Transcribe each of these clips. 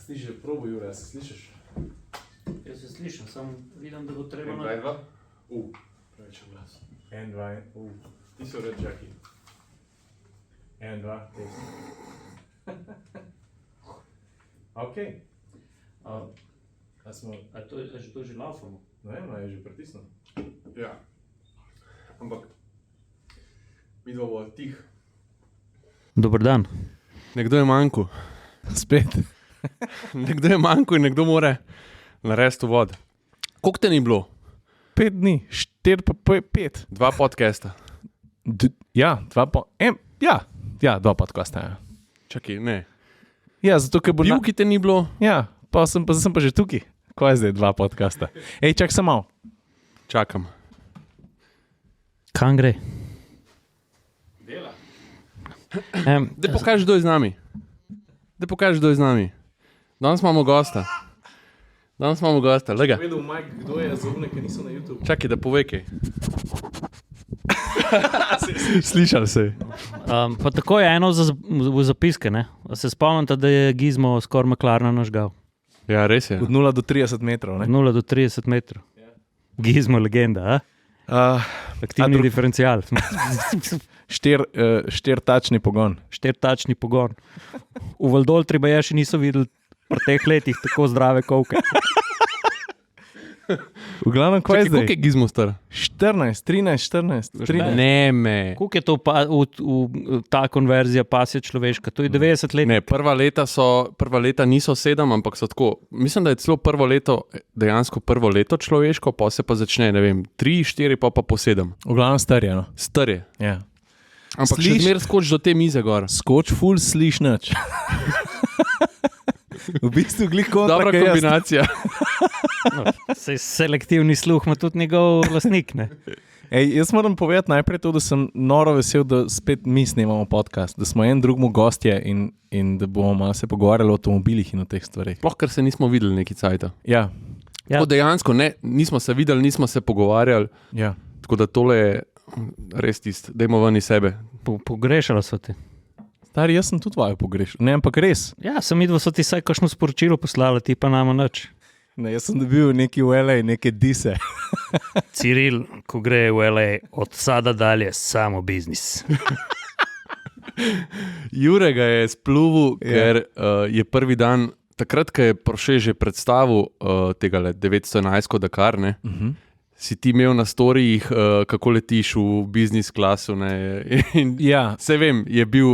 ti že probuj, Jure, se slišiš? Jaz se slišim, samo vidim, da bo treba... 1, 2, 2. Preveč glas. 1, 2, Ti so red, Jackie. 1, 2, Ok. A že to že laufamo? Ne vem, je že pritisnil. Ja. Ampak, vidva bo tih. Dobar dan. Nekdo je manjko. Spet. Nekdo je manjko in nekdo mora narediti vod. Koliko te ni bilo? 5 dni, 4 pa 5. 2 podcasta. Ja, 2 podcasta. Ja. Čakaj, ne. Ja, zato, ker bo... Pivki te ni bilo? Ja, pa sem pa že tukaj. Kaj je zdaj 2 podcasta? Ej, čak sem malo. Čakam. Kam gre? Dela. Daj pokaži, kdo je z nami. Danes imamo gosta. Lega. Vedel, Mike, kdo je za one, ki niso na YouTube. Čakaj, da pove kaj. Slišali se. Pa tako je eno v zapiske, ne? Se spomnite, da je Gizmo skoraj Maklarna nažgal. Ja, res je. Od 0 do 30 metrov, ne? 0 do 30 metrov. Gizmo legenda, a? Aktivni diferencial. 4-tačni pogon. 4-tačni pogon. V Valdoltri še niso videli pri teh letih tako zdrave kovke. V glavnem, kaj je zdaj? Koliko je Gizmo star? 14, 13. Ne, me. Koliko je to ta konverzija pasje človeška? To je 90 let. Ne, prva leta niso 7, ampak so tako. Mislim, da je celo dejansko prvo leto človeško, pa se pa začne, ne vem, 3, 4, pa po 7. V glavnem star je, no. Star je. Ja. Ampak še zmer skoč do te mize gor. Skoč ful sliš nič. V bistvu glih kontra, dobra kombinacija. No, selektivni sluh ima tudi njegov lastnik, ne? Ej, jaz moram povedati najprej to, da sem noro vesel, da spet mi snemamo podcast, da smo en drugmu gostje in da bomo malo se pogovarjali o avtomobilih in o teh stvareh. Sploh, ker se nismo videli neki cajta. Ja. Tako dejansko, ne, nismo se videli, nismo se pogovarjali, Ja. tako da tole je res tisto, dajmo ven iz sebe. Pogrešala so ti. Stari, jaz sem tudi vaju pogrešal. Ne, ampak res. Ja, sem videl, so ti saj kakšno sporočilo poslala, ti pa nama nič. Ne, jaz sem dobil neki v LA, neke dise. Ciril, ko gre v LA, od sada dalje samo biznis. Jure ga je spluvil, ker je prvi dan, takrat, ko je Porsche že predstavil tega 911 Dakar, ne? Si ti imel na storijih, kako letiš v biznis klasu, ne? Ja. Se vem, je bil...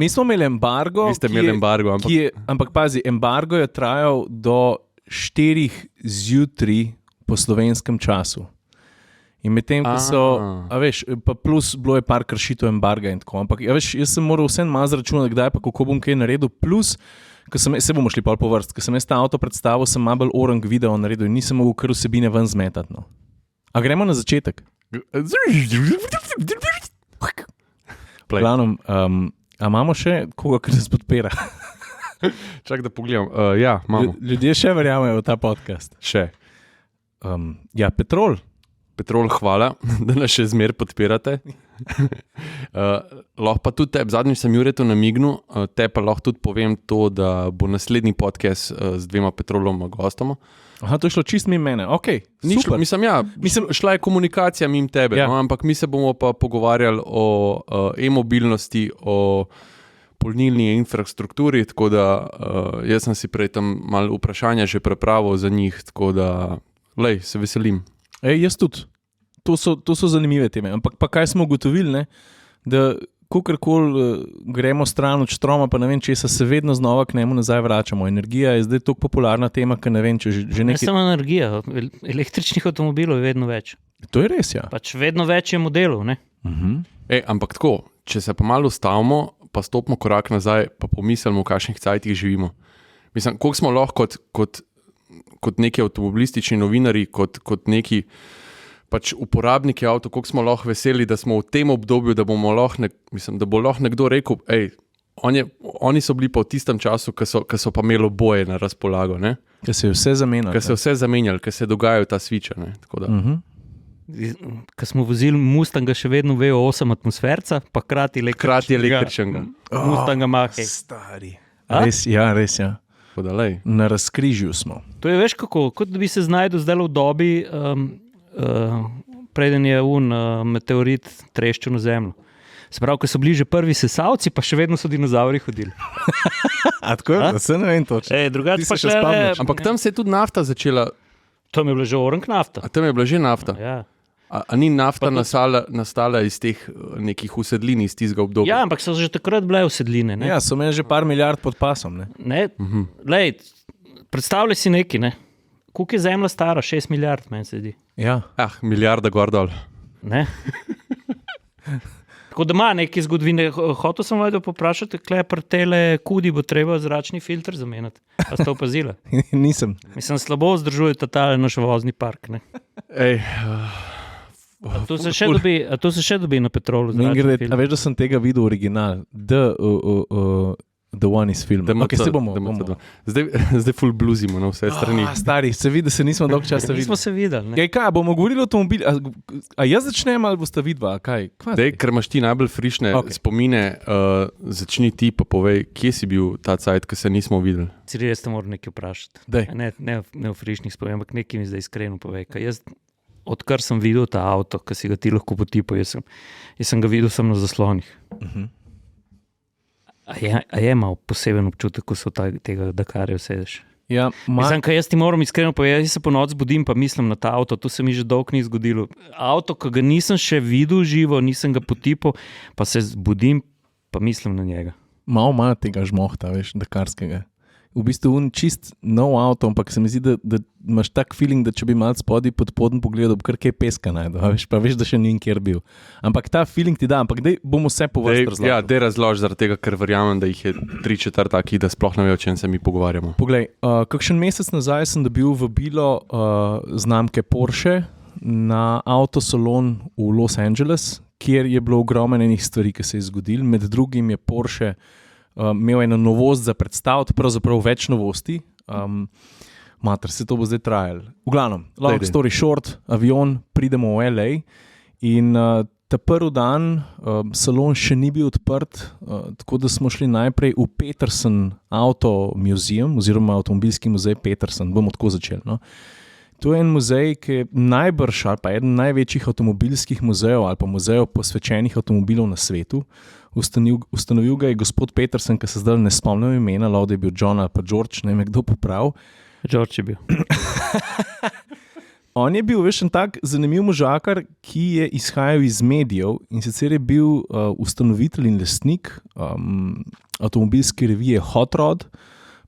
Mi smo imeli embargo. Vi ste imeli embargo, ampak pazi, embargo je trajal do 4 zjutraj po slovenskem času. In medtem, ko so, a veš, pa plus bilo je par kršitev embarga in tako, ampak a veš, jaz sem moral vsem malo zračunati, kdaj pa kako bom kaj naredil, plus, se bomo šli pol po vrst, ko sem jaz ta avto predstavil, sem malo bolj orang video naredil in nisem mogel kar vsebine ven zmetati, no. A gremo na začetek? Glavnem, a imamo še koga, ki nas podpira? Čak, da pogledam. Ja, imamo. Ljudje še verjamejo v ta podcast. Še. Ja, Petrol. Petrol, hvala, da nas še zmer podpirate. Lahko pa tudi zadnjič sem Juretu namignil, te pa lahko tudi povem to, da bo naslednji podcast z 2 Petroloma gostoma. Aha, to je šlo čist mimo mene, okej, super. Mislim, šla je komunikacija mimo tebe, ja. No, ampak mi se bomo pa pogovarjali o e-mobilnosti, o polnilni infrastrukturi, tako da jaz sem si prej tam malo vprašanja že prepravil za njih, tako da se veselim. Jaz tudi. To so zanimive teme, ampak pa kaj smo ugotovili, ne? Da kakorkoli gremo stran od štroma, pa ne vem, če se vedno znova k njemu nazaj vračamo. Energija je zdaj tako popularna tema, ker ne vem, če že nekaj... Ne samo energija, električnih avtomobilov je vedno več. To je res, ja. Pač vedno več je modelov, ne? Ampak tako, če se pa malo ustavimo, pa stopimo korak nazaj, pa pomislimo, v kakšnih cajtih živimo. Mislim, koliko smo lahko kot neki avtomobilistični novinari, kot neki pač uporabniki avto, koliko smo lahko veseli, da smo v tem obdobju, da bomo lahko, da bo lahko nekdo rekel, oni so bili pa v tistem času, ko so pa imeli boje na razpolago, ne? Ker se je vse zamenjalo. Ker se dogajajo ta sviča, ne? Tako da. Ko smo vozili Mustanga še vedno V8 atmosferca, pa krati električnega Mustanga Mach-E. Stari. Res, ja. Podalej. Na razkrižju smo. To je veš kako, kot da bi se znašel zdaj v dobi, preden je meteorit treščil na zemljo. Se pravi, ko so bili že prvi sesalci, pa še vedno so dinozauri hodili. A tako je, da se ne vem točno. Drugače Ti se pa še spomniš? Ampak tam se je tudi nafta začela, Tam je bila že orank nafta. a tam je bila že nafta. Ja. A ni nafta Pa tudi- nastala iz teh nekih usedlin iz tistega obdobja? Ja, ampak so že takrat bile usedline. Ne? Ja, so imeli že par milijard pod pasom. Ne? Ne? Lej, predstavljaj si nekaj, ne? Koliko je zemlja stara? 6 milijard, meni se zdi. Ja. Milijarda gor dol. Ne? Tako da ima nekaj zgodovine. Hotel sem vajdo poprašati, klepr tele kudi bo treba zračni filter zamenjati. A ste opazili? Nisem. Mislim, slabo vzdržuje ta naš vozni park. Ne? Ej, A to se še dobi na petrolu. zračni Mingred, filter. a veš, da sem tega videl original. The One is film. Okay, se bomo. Zdaj full bluzimo na vse strani. Stari, se vidi, da se nismo dolgo časa Nismo videli. se videli. Ne? Kaj, bomo govorili o avtomobilih? A jaz začnem ali boste vidva? Kaj? Dej, ker imaš ti najbolj frišne spomine, začni ti pa povej, kje si bil ta cajt, ko se nismo videli. Ciri, jaz te moram nekaj vprašati. Dej. Ne v frišnih spomnih, ampak nekaj mi zdaj iskreno povej. Odkar sem videl ta avto, ki si ga ti lahko potipal, jaz sem ga videl samo na zaslonih. A je malo poseben občutek, ko so tega Dakarja sedeš? Ja, Mislim, kaj jaz ti moram iskreno povedati, jaz se po noč zbudim pa mislim na ta avto, to se mi že dolgo ni zgodilo. Avto, ki ga nisem še videl živo, nisem ga potipal, pa se zbudim pa mislim na njega. malo tega žmohta, veš, dakarskega. V bistvu čist nov avto, ampak se mi zdi, da imaš tak feeling, da če bi mal spodaj pod podn pogledal, bi kar kaj peska najdel, veš, pa veš, da še ni nikjer bil. Ampak ta feeling ti da, ampak dej bomo vse po vrsti razložili. Ja, dej razlož zaradi tega, ker verjamem, da jih je 3/4 takih, da sploh ne vejo, o čem se mi pogovarjamo. Poglej, kakšen mesec nazaj sem dobil vabilo znamke Porsche na avtosalon v Los Angeles, kjer je bilo ogromno enih stvari, ki se je zgodil. Med drugim je Porsche imel eno novost za predstaviti, pravzaprav več novosti. Mater, se to bo zdaj trajalo. V glavnem, long story short, avion, pridemo v LA in ta prvi dan salon še ni bil odprt, tako da smo šli najprej v Peterson Auto Museum oziroma avtomobilski muzej Peterson, bomo tako začeli. No? To je en muzej, ki je najbrž ali pa eden največjih avtomobilskih muzejev ali pa muzejev posvečenih avtomobilov na svetu. Ustanovil ga je gospod Peterson, ki se zdaj ne spomnim imena, lahko da je bil John ali pa George, ne vem, kdo poprav. George je bil. On je bil veš en tak zanimiv možakar, ki je izhajal iz medijev in sicer je bil ustanovitelj in lastnik avtomobilske revije Hot Rod,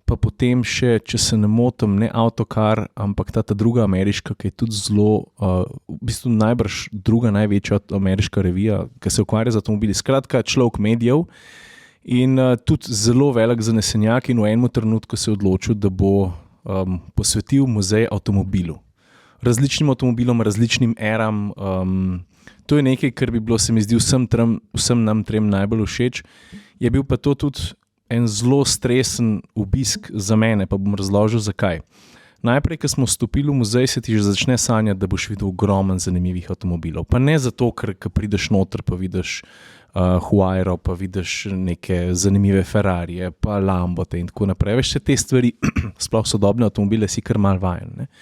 pa potem še, če se ne motim, ne Autocar, ampak ta druga ameriška, ki je tudi zelo, v bistvu najbrž druga največja ameriška revija, ki se ukvarja z avtomobili. Skratka, človek medijev in tudi zelo velik zanesenjak in v enem trenutku se je odločil, da bo posvetil muzej avtomobilu. Različnim avtomobilom, različnim eram. To je nekaj, kar bi bilo, se mi zdi, vsem nam trem najbolj všeč. Je bil pa to tudi en zelo stresen obisk za mene, pa bom razložil zakaj. Najprej, ko smo vstopili v muzej, se ti že začne sanjati, da boš videl ogromno zanimivih avtomobilov. Pa ne zato, ker prideš noter, pa vidiš Huayro, pa vidiš neke zanimive Ferrarije, pa Lambote in tako naprej. Veš, te stvari, sploh sodobne avtomobile, si kar mal vajen, ne?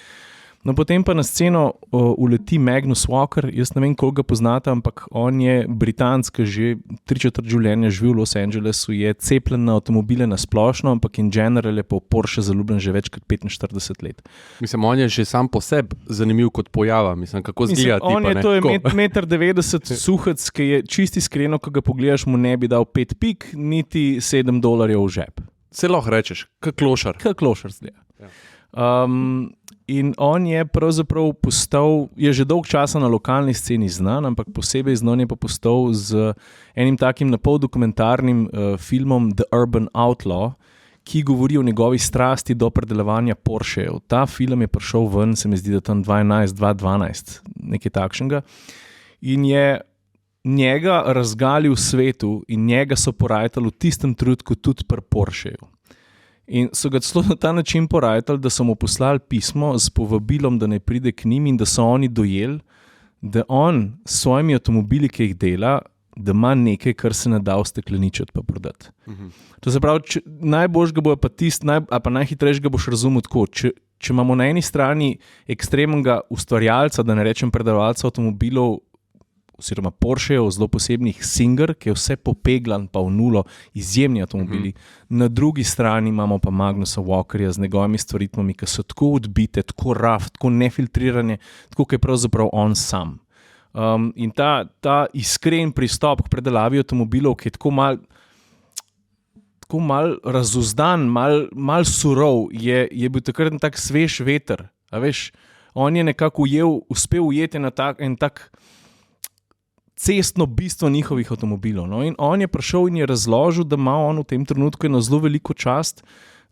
No, potem pa na sceno uleti Magnus Walker, jaz ne vem, koliko ga poznate, ampak on je Britanc, ki že 3/4 življenja živi v Los Angelesu, je cepljen na avtomobile na splošno, ampak in general je po Porsche zaljubljen že več kot 45 let. Mislim, on je že sam po sebi zanimiv kot pojava, mislim, kako zgleda tipa. On je, to je 1,90 m suhec, ki je čisti iskreno, ko ga pogledaš, mu ne bi dal 5 pik, niti $7 v žep. Se lahko rečeš, kak klošar. Kak klošar zgleda. In on je pravzaprav postal, je že dolg časa na lokalni sceni znan, ampak posebej znan je pa postal z enim takim napol dokumentarnim filmom The Urban Outlaw, ki govori o njegovi strasti do predelovanja Porschejev. Ta film je prišel ven, se mi zdi, da tam 2011, nekaj takšnega. In je njega razgalil v svetu in njega so porajtali v tistem trenutku tudi pri Porscheju. In so ga celo na ta način porajtali, da so mu poslali pismo s povabilom, da naj pride k njim in da so oni dojeli, da on s svojimi avtomobili, ki jih dela, da ima nekaj, kar se ne da ustekleničiti pa prodati. To se pravi, najboljšega bo pa najhitrejšega boš razumel tako. Če imamo na eni strani ekstremnega ustvarjalca, da ne rečem predelovalca avtomobilov, oziroma Porschejev, zelo posebnih Singer, ki je vse popeglan pa v nulo, izjemni avtomobili. Na drugi strani imamo pa Magnusa Walkerja z njegovimi stvaritvami, ki so tako odbite, tako raf, tako nefiltrirane, tako kot je pravzaprav on sam. In ta iskren pristop k predelavi avtomobilov, ki je tako mal razuzdan, mal surov, je bil takrat tak svež veter. A veš, on je nekako uspel ujeti en tak cestno bistvo njihovih avtomobilov. No? In on je prišel in je razložil, da ima on v tem trenutku eno zelo veliko čast,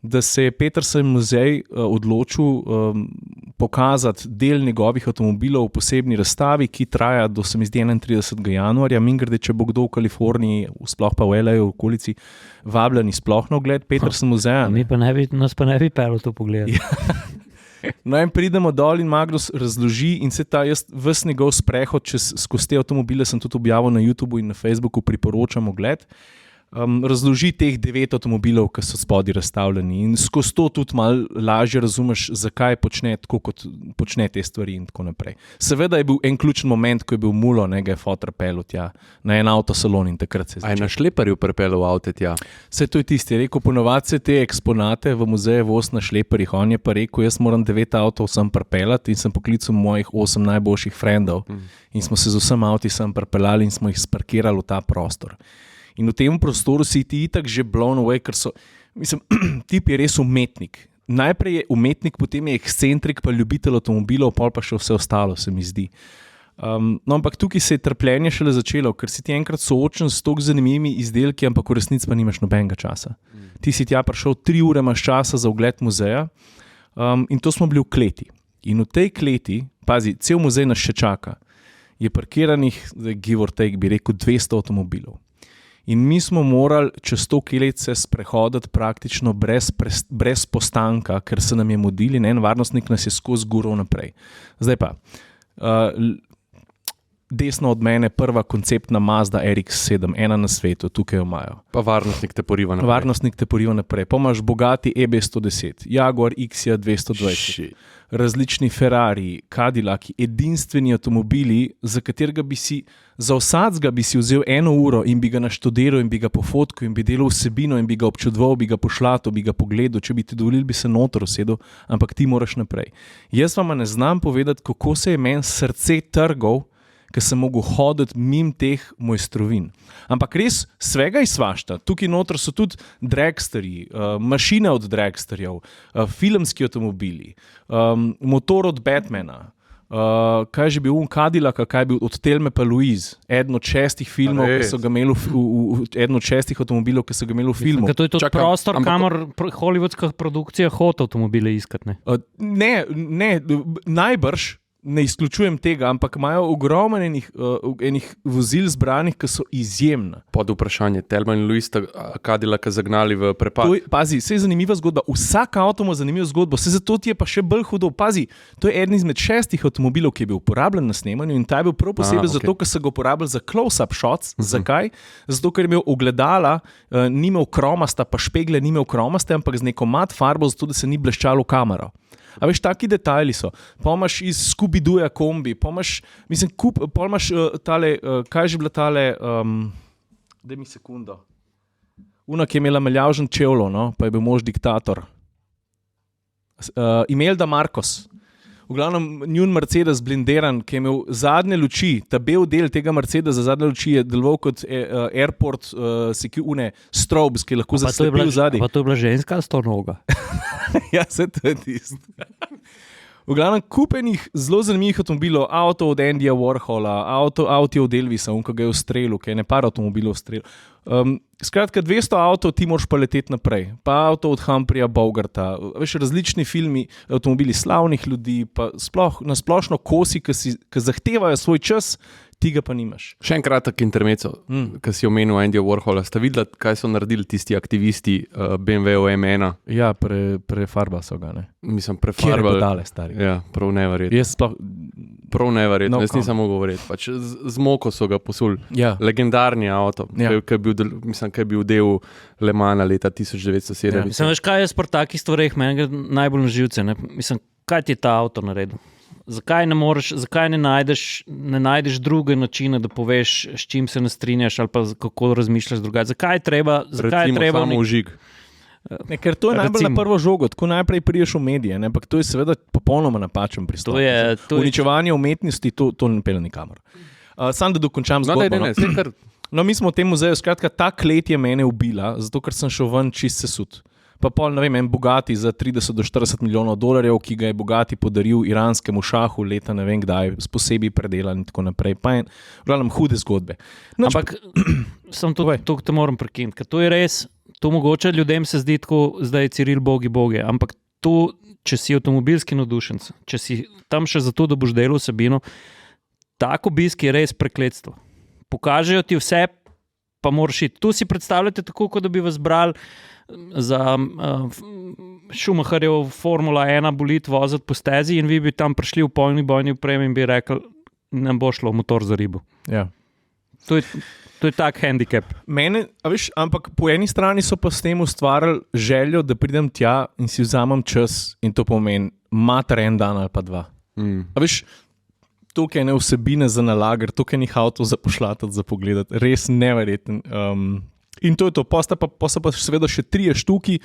da se je Petersen muzej odločil pokazati del njegovih avtomobilov v posebni razstavi, ki traja do, se mi zdi, 31. januarja. Mingrde, če bo kdo v Kaliforniji, sploh pa v LA-ju, v okolici, vabljeni sploh na ogled Petersen muzeja. Nas pa ne bi pelo to pogledati. No in pridemo dol in Magnus razloži in se ves njegov sprehod skozi te avtomobile sem tudi objavil na YouTubeu in na Facebooku, priporočam ogled. Razloži teh 9 avtomobilov, ki so spodaj razstavljeni in skozi to tudi malo lažje razumeš, zakaj počne tako, kot počne te stvari in tako naprej. Seveda je bil en ključen moment, ko je bil mulo, ga je fotor pelil tja na en avtosalon in takrat se je začel. A je na šleparju pripelil avto tja? Vse to je tisti, je rekel, ponovadi se te eksponate v muzeju voz na šleparjih, on je pa rekel, jaz moram 9 avtov sem pripeljati in sem poklical mojih 8 najboljših frendov in smo se z vsem avti sem pripeljali in smo jih sparkirali v ta prostor. In v tem prostoru si ti itak že blown away, ker tip je res umetnik. Najprej je umetnik, potem je ekscentrik, pa ljubitelj avtomobilov, pol pa še vse ostalo, se mi zdi. No, ampak tukaj se je trpljenje šele začelo, ker si ti enkrat soočen s toliko zanimivimi izdelki, ampak v resnici pa nimaš nobenega časa. Ti si tja prišel 3 ure, imaš časa za ogled muzeja in to smo bili v kleti. In v tej kleti, pazi, cel muzej nas še čaka, je parkiranih, give or take, bi rekel, 200 avtomobilov. In mi smo morali čez to klet se sprehoditi praktično brez postanka, ker se nam je mudili in en varnostnik nas je skozi guril naprej. Zdaj pa, desno od mene prva konceptna Mazda RX-7, ena na svetu, tukaj jo imajo. Pa varnostnik te poriva naprej. Pa imaš bogati EB110, Jaguar XJ 220, različni Ferrari, Cadillaki, edinstveni avtomobili, za katerega za vsakega bi si vzel 1 uro in bi ga naštudiral in bi ga pofotkal in bi delal vsebino in bi ga občudoval, bi ga pošlatal, bi ga pogledal, če bi ti dovolili, bi se noter usedel, ampak ti moraš naprej. Jaz vam ne znam povedati, kako se je meni srce trgal, ker sem mogel hoditi mimo teh mojstrovin. Ampak res svega izvašta. Tukaj noter so tudi dragsterji, mašine od dragsterjev, filmski avtomobili, motor od Batmana, kaj je že bil Cadillac, kaj je bil od Thelme pa Louise, eden od 6 filmov, ki so ga imeli eden od 6 avtomobilov, ki so ga imeli v filmu. To je tudi prostor, kamor hollywoodska produkcija hodi avtomobile iskati, ne? Ne, najbrž ne izključujem tega, ampak imajo ogromno enih vozil zbranih, ki so izjemna. Pod vprašanje, Thelma in Louise Cadillaca zagnali v prepad. Pazi, saj je zanimiva zgodba. Vsak avto ima zanimivo zgodbo, saj zato ti je pa še bolj hudo. Pazi, to je eden izmed 6 avtomobilov, ki je bil uporabljen na snemanju in ta je bil prav posebej zato, ker so ga uporabljali za close-up shots. Zakaj? Zato, ker je imel ogledala, ni imel kromasta, pa špegle ni imel kromaste, ampak z neko mat farbo, zato da se ni bleščalo v kamero. A veš, taki detajli so. Pa imaš iz Scooby-Dooja kombi, pa imaš, pa imaš tale, kaj je že bila tale, daj mi sekundo. Una, ki je imela meljavžen čevlo, no, pa je bil mož diktator. Imelda Marcos. V glavnem, njun Mercedes blinderan, ki je imel zadnje luči, ta bel del tega Mercedesa zadnje luči je deloval kot airport strobes, ki je lahko zaslepil zadnji. Pa to je bila ženska stonoga. Ja, se to je tisto. V glavnem, kupenih zelo zanimivih avtomobilov, avto od Andyja Warhola, avto od Elvisa, ki ga je ustrelil, ki je par avtomobilov ustrelil. Skratka, 200 avtov ti moraš pa leteti naprej. Pa avto od Humphreya Bogarta, veš, različni filmi, avtomobili slavnih ljudi, pa na splošno kosi, ki zahtevajo svoj čas, ti ga pa nimaš. Še en kratek intermezzo, ki si omenil Andyja Warhola. Ste videli, kaj so naredili tisti aktivisti BMW M1? Ja, prefarbali so ga, ne? Mislim, prefarbali. Kjer je dale, stari. Ja, prav neverjetno. Jaz sploh Prav neverjetno, No jaz nisem mogel govoriti. Pač z moko so ga posuli. Ja. Legendarni avto, ki je bil del Le Mana leta 1907. Ja. Mislim, veš, kaj je pri takih stvareh meni najbolj na živce? Ne? Mislim, kaj ti je ta avto naredil? Zakaj ne najdeš druge načine, da poveš, s čim se ne strinjaš ali pa kako razmišljaš drugače? Zakaj je treba samo užig. Ne, ker to je najbolj na prvo žogo, tako najprej priješ v medije, ne, ampak to je seveda popolnoma napačen pristop. Uničevanje umetnosti, to ne pelje nikamor. Sam da dokončam zgodbo. No, mi smo v tem muzeju, skratka, ta klet je mene ubila, zato ker sem šel ven čist sesut. Pa pol, ne vem, en Bugatti za 30 do 40 milijonov dolarjev, ki ga je Bugatti podaril iranskemu šahu leta ne vem kdaj, posebej predelan in tako naprej. Pa je, glavnem, hude zgodbe. Ampak, sem to te moram prekiniti, ker to je res. To mogoče ljudem se zdi tako, zdaj je Ciril bogi, ampak to, če si avtomobilski navdušenec, če si tam še zato, da boš delal vsebino, tako obisk je res prekletstvo. Pokažejo ti vse, pa moraš iti. Tu si predstavljate tako, kot da bi vas brali za Schumacherjev Formula 1 bolit voziti po stezi in vi bi tam prišli v polni bojni opremi in bi rekli, nam bo šlo motor za ribo. Ja. To je tak handicap. Mene, ampak po eni strani so pa s tem ustvarjali željo, da pridem tja in si vzamem čas in to pomeni mater en dan ali pa dva. Tukaj je vsebine za nalager, tukaj je njih avto za pošlatati, za pogledati. Res neverjeten. In to je to. Pa so pa seveda še 3 štuki,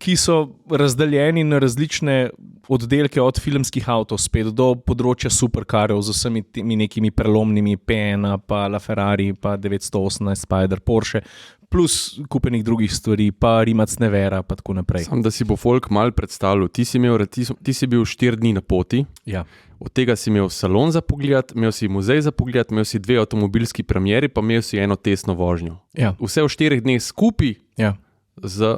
ki so razdeljeni na različne oddelke od filmskih avtov spet do področja superkarjev z vsemi temi nekimi prelomnimi P1, pa LaFerrari, pa 918 Spider, Porsche, plus kupenih drugih stvari, pa Rimac Nevera, pa tako naprej. Sam, da si bo folk mal predstavljal, ti si bil 4 dni na poti, ja. Od tega si imel salon za pogled, imel si muzej za pogled, imel si 2 avtomobilski premieri, pa imel si 1 testno vožnjo. Ja. Vse v 4 dneh skupaj z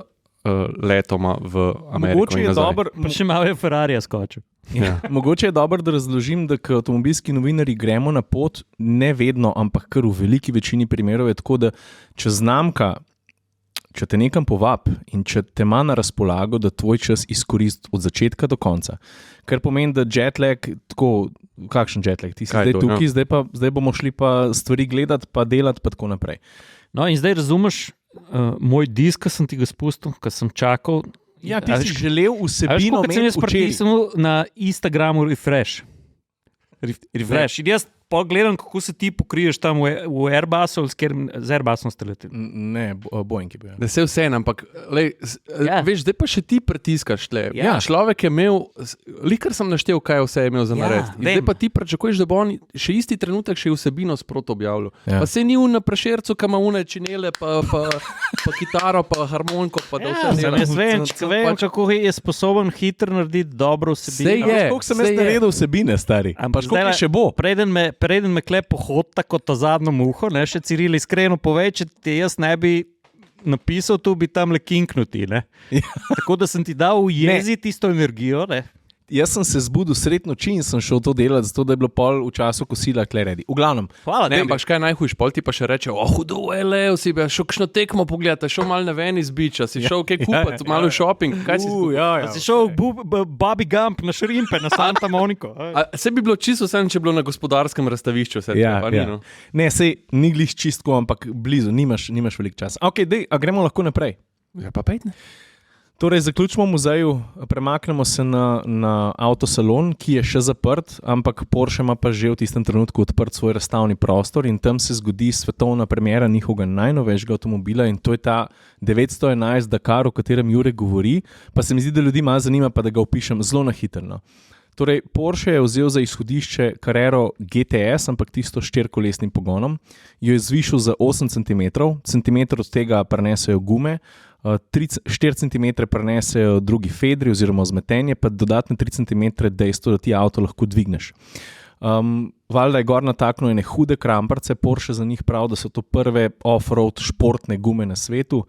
letoma v Ameriko. Mogoče je dobro, pa še malo je Ferrarija skočil. Ja. Mogoče je dobro, da razložim, da k avtomobilski novinarji gremo na pot, ne vedno, ampak kar v veliki večini primerov je tako, da če te nekam povab in če te ima na razpolago, da tvoj čas izkoristi od začetka do konca. Kar pomeni, da jetlag, tako, kakšen jetlag, ti si zdaj tukaj, zdaj bomo šli pa stvari gledati, pa delati, pa tako naprej. No in zdaj razumeš moj disk, ki sem ti ga spustil, ki sem čakal. Ja, ti si želel vsebino imeti včeraj. Pritisnil na Instagramu refresh. In jaz pogledam, kako se ti pokriješ tam v Airbusu, z Airbusom ste leteli. Ne, Boeing je bil. Da se vse, ampak veš, zdaj pa še ti pritiskaš tle. Ja. Človek je imel, likar sem naštel, kaj vse je imel za narediti. Zdaj pa ti pričakuješ, da bo on še isti trenutek še vsebino sprot objavljal. Ja. Pa se ni na Prešercu, kam ima une činele, pa kitaro, pa harmoniko, pa da vse. Jaz vem, kako je sposoben hitro narediti dobro vsebino. Koliko sem jaz naredil vsebine, stari? Pa koliko še bo? Preden me klep pohod kot ta zadnjo muho, ne, še Ciril iskreno pove, če ti jaz ne bi napisal, tu bi tam le kinknuti. Ja. Tako da sem ti dal ujeziti tisto energijo. Ne. Jaz sem se zbudil sred noči in sem šel to delati, zato da je bilo pol v času kosila kle redi. V glavnem. Hvala, ne, ampak kaj najhujš, pol ti pa še reče, hudo, Leo, si bi šel kakšno tekmo pogledati, šel malo na ven iz biča, si šel kaj kupati, malo shopping, kaj si si šel Bobby Gump na šrimpe, na Santa Monico. Se bi bilo čisto vse, če bilo na gospodarskem razstavišču. Ne, sej ni glih čistko, ampak blizu, nimaš veliko časa. Ok, a gremo lahko naprej. Ja, pa pejte. Torej, zaključimo v muzeju, premaknemo se na avtosalon, ki je še zaprt, ampak Porsche ima pa že v tistem trenutku odprt svoj razstavni prostor in tam se zgodi svetovna premiera njihovega najnovejšega avtomobila in to je ta 911 Dakar, o katerem Jure govori, pa se mi zdi, da ljudi malo zanima, pa da ga opišem zelo na hitro. Torej, Porsche je vzel za izhodišče Carrero GTS, ampak tisto s 4-kolesnim pogonom, jo je zvišal za 8 cm, centimeter od tega prenesejo gume, 4 cm prenesejo drugi fedri oziroma zmetenje, pa dodatne 3 cm dejstvo, da ti avto lahko dvigneš. Valjda je gor nataknil ene hude kramparce, Porsche za njih prav, da so to prve off-road športne gume na svetu.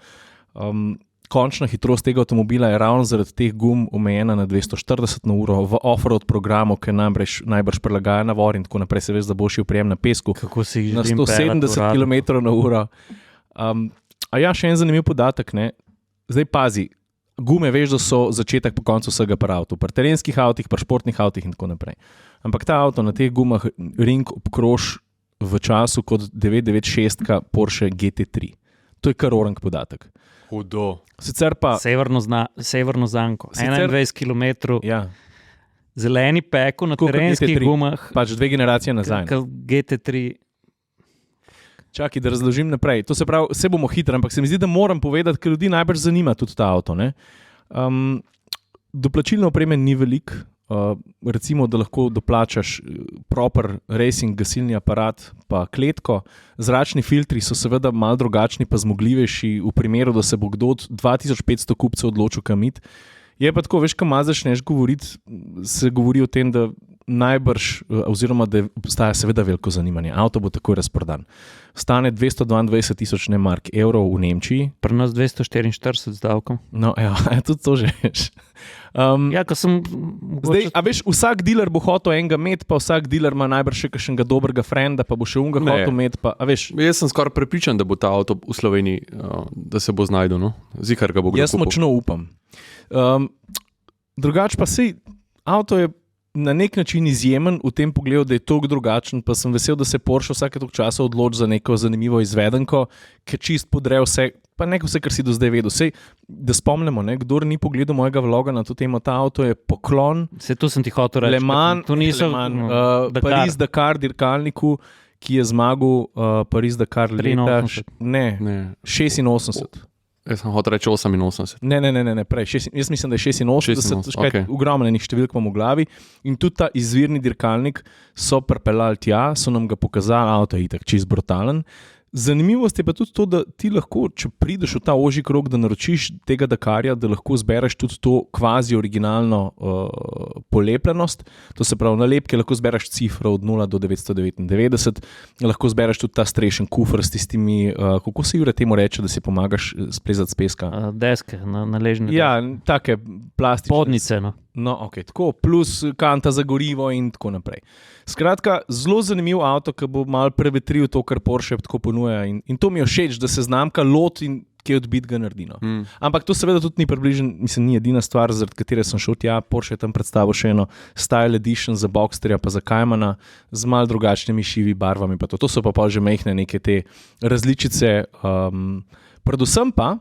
Končna hitrost tega avtomobila je ravno zaradi teh gum omejena na 240 na uro v off-road programu, ki najbrž prilagaja na vor in tako naprej, se veš, da bo šel prijem na pesku. Kako si na 170 km na uro. A ja, še en zanimiv podatek, ne? Zdaj pazi, gume veš, da so začetek po koncu vsega pri avtu, pri terenskih avtih, pri športnih avtih in tako naprej. Ampak ta avto na teh gumah ring obkrož v času kot 996 Porsche GT3. To je kar orang podatek. Hudo. Sicer pa... Severno zanko, 21 km. Ja. Zeleni peku na terenskih gumah. Pač 2 generacije nazaj. GT3. Čakaj, da razložim naprej. To se pravi, vse bomo hitro, ampak se mi zdi, da moram povedati, ker ljudi najbolj zanima tudi ta avto. Doplačilne opreme ni veliko. Recimo, da lahko doplačaš proper racing gasilni aparat pa kletko. Zračni filtri so seveda malo drugačni pa zmogljivejši v primeru, da se bo kdo od 2500 kupcev odločil kam iti. Je pa tako, veš, kam začneš govoriti, se govori o tem, da najbrž, oziroma da obstaja seveda veliko zanimanje. Avto bo takoj razprodan. Stane 222.000 evrov v Nemčiji. Pri nas 244 z davkom. No, ja, tudi to že veš. Ja, ko sem... Zdaj, a veš, vsak dealer bo hotel enega imeti, pa vsak dealer ima najbrž še kakšnega dobrega frenda, pa bo še unga hotel imeti, pa a veš... Jaz sem skoraj prepričan, da bo ta avto v Sloveniji, da se bo znajdel, no? Zikar ga bo kdo kupil. Jaz močno upam. Drugač pa sej, avto je na nek način izjemen v tem pogledu, da je toliko drugačen, pa sem vesel, da se Porsche vsake toliko časa odloči za neko zanimivo izvedenko, ki čist podre vse, pa ne vse, kar si do zdaj vedel. Sej, da spomnimo, kdor ni pogledal mojega vloga na to temo, ta avto je poklon. Se tu sem ti hotel reči. Le Mans, Paris-Dakar dirkalniku, ki je zmagal Paris-Dakar leta 86. Jaz sem hotel reči 88. Ne, prej. Jaz mislim, da je 86, okay. Ogromnenih številk imam v glavi. In tudi ta izvirni dirkalnik so pripeljali tja, so nam ga pokazali, avto je itak čist brutalen. Zanimivost je pa tudi to, da ti lahko, če prideš v ta ožji krog, da naročiš tega Dakarja, da lahko zbereš tudi to kvazi originalno polepljenost. To se pravi, nalepke lahko zbereš cifro od 0 do 999, lahko zbereš tudi ta strešen kufr s tistimi, kako se Jure temu reče, da si pomagaš splezati z peska? Deske, naležne. Ja, take plastične. Podnice, no. No, ok, tako, plus kanta za gorivo in tako naprej. Skratka, zelo zanimiv avto, ki bo malo prevetril to, kar Porsche tako ponuja in to mi je všeč, da se znamka loti in kje odbit ga naredi. No. Ampak to seveda tudi ni približen, mislim, ni edina stvar, zaradi katere sem šel tja. Porsche je tam predstavil še eno Style Edition za Boxsterja pa za Caymana z malo drugačnimi šivi barvami. Pa to so pa že mehne neke te različice. Predvsem pa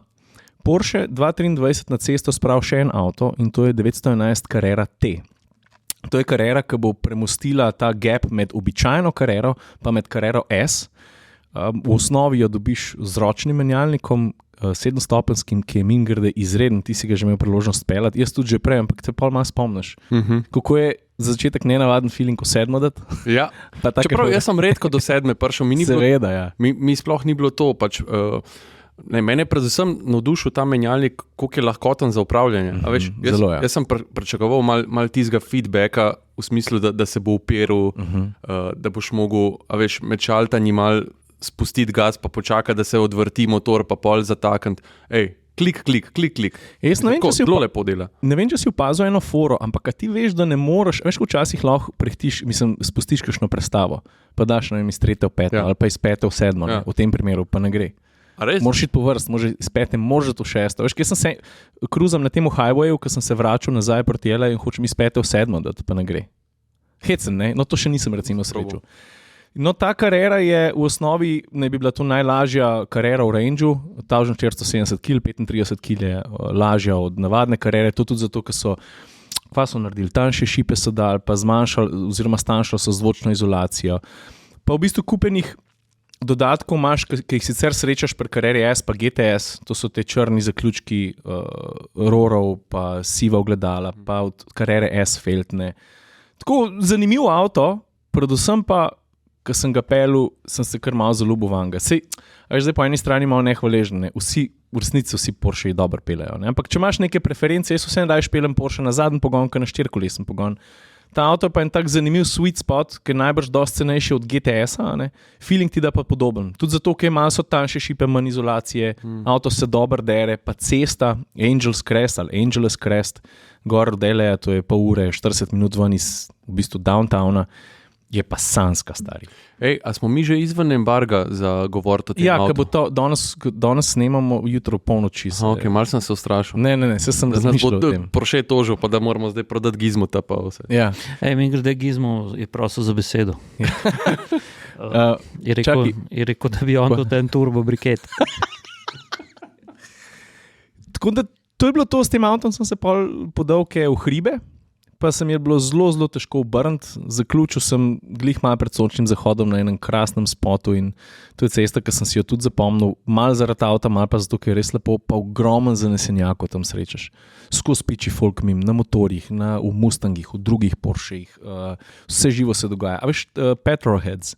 Porsche 223 na cesto spravil še en avto in to je 911 Carrera T. To je Carrera, ki bo premostila ta gap med običajno Carrero pa med Carrero S. V osnovi jo dobiš z ročnim menjalnikom, 7-stopenskim, ki je mimogrede izreden, ti si ga že imel priložnost peljati. Jaz tudi že prej, ampak te pol malo spomniš. Kako je za začetek nenavaden feeling v 7 dati? Ja, čeprav jaz sem redko do 7 prišel. Seveda, ja. Mi sploh ni bilo to, pač... Mene je predvsem navdušil ta menjalnik, koliko je lahkoten za upravljanje. Jaz sem pričakoval malo tistega feedbacka v smislu, da se bo uperil, da boš mogel med šaltanji malo spustiti gas, pa počakati, da se odvrti motor, pa pol zatakniti. Klik. Jaz ne vem, če si zelo lepo dela. Ne vem, če si opazil eno foro, ampak ti veš, da ne moreš, veš, včasih lahko spustiš kakšno prestavo, pa daš iz 3. v 5. ali pa iz 5. v 7. V tem primeru pa ne gre. Moraš iti po vrst, iz 5. moraš iti v 6. Veš, kje sem se kruzam na temu highwayu, ko sem se vračal nazaj proti LA in hočem iz 5. v 7. dati, pa ne gre. Hecen, ne? No to še nisem recimo srečal. No ta Carrera je v osnovi, ne bi bila to najlažja Carrera v rangeu, 1470 kg, 35 kg je lažja od navadne Carrere, to tudi zato, ker so naredili, tanjše šipe so dali, pa zmanjšali oziroma stanjšali so zvočno izolacijo. Pa v bistvu kupenih dodatkov imaš, ki jih sicer srečaš pri Carreri S pa GTS, to so te črni zaključki rorov, pa siva ogledala, pa od Carrere S feltne. Tako zanimiv avto, predvsem pa, ko sem ga pelil, sem se kar malo zaljubil vanga. Zdaj po eni strani malo nehvaležen, v resnici vsi Porsche dobro peljajo. Ampak če imaš neke preference, jaz vsem dajš peljem Porsche na zadnji pogon, ki na 4-kolesen pogon. Ta avto pa je en tak zanimiv sweet spot, ki je najbrž dosti cenejši od GTS-a, feeling ti da pa podoben. Tudi zato, ker malo so tanjše šipe, manj izolacije, avto se dobro dere, pa cesta, Angel's Crest, gor od LA, to je pol ure, 40 minut ven iz v bistvu downtowna. je pa sanska, stari. A smo mi že izven embarga za govoriti o tem? Ja, ker bo to danes snemamo, jutro polnoči. Okay, mal sem se ustrašil. Ne, se sem razmišljal o tem. Proše tožil, pa da moramo zdaj prodati Gizmo. Ja. Mi grede Gizmo je prosil za besedo. Je rekel, da bi on to ten turbo briket. Tako da to je bilo to, s tem avtom sem se podal v hribe, pa se mi je bilo zelo, zelo težko obrniti. Zaključil sem glih malo pred sončnim zahodom na enem krasnem spotu in to je cesta, ki sem si jo tudi zapomnil, malo zaradi avta, malo pa zato, ker je res lepo, pa ogromen zanesenjak, ko tam srečaš. Skozi piči folk mim, na motorjih, v Mustangih, v drugih Porschejih, vse živo se dogaja. A veš, petrolheads.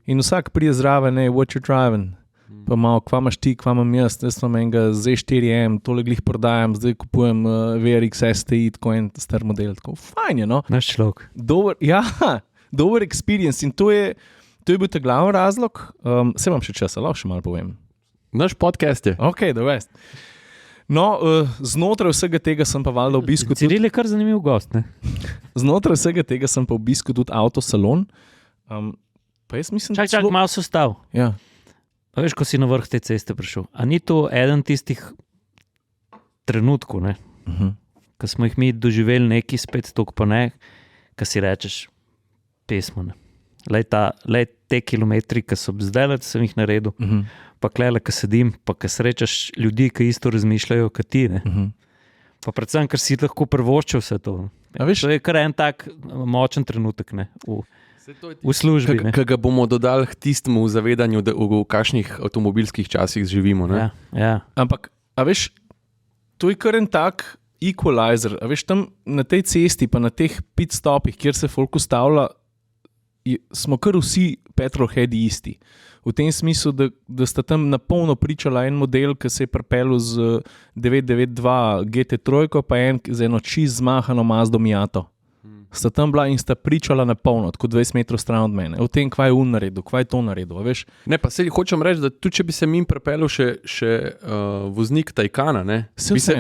In vsak prije zraven, what you driving? Pa malo, kva imaš ti, kva imam jaz sem enega Z4M, tole glih prodajam, zdaj kupujem VRX STI, tako en star model, tako fajn je, no. Naš človek. Dober experience in to je bil ta glavni razlog, se vam še časa, lahko še malo povem. Naš podcast je. Ok, the best. No, znotraj vsega tega sem pa valjda obiskal tudi... Ciril je kar zanimiv gost, ne? Znotraj vsega tega sem pa obiskal tudi avtosalon. Pa jaz mislim, čak, malo so stav. Ja. A veš, ko si na vrh te ceste prišel. A ni to eden tistih trenutkov, ne? Ko smo jih mi doživeli neki spet tok pa ne, ko si rečeš pesmo, ne? Lej te kilometri, ki so zdaj, sem jih naredil, pa klele, ko sedim, pa ko srečaš ljudi, ki isto razmišljajo, kot ti, ne? Pa predvsem, ker si lahko prvoščil vse to. A veš? To je kar en tak močen trenutek, ne? V službi. Ki ga bomo dodali k tistemu zavedanju, da v kakšnih avtomobilskih časih živimo. Ne? Ja. Ampak, a veš, to je kar en tak equalizer. A veš, tam na tej cesti, pa na teh pit stopih, kjer se folk ustavlja, smo kar vsi petrolheadi isti. V tem smislu, da sta tam napolno pričala en model, ki se je pripeljal z 992 GT3, pa en z eno čist zmahano Mazdo Miato. Sta tam bila in sta pričala na polno, tako 20 metrov stran od mene. O tem, kva je naredil, kva je to naredil, veš? Ne, pa se hočem reči, da tudi če bi se mi pripeljal še voznik Taycana, ne?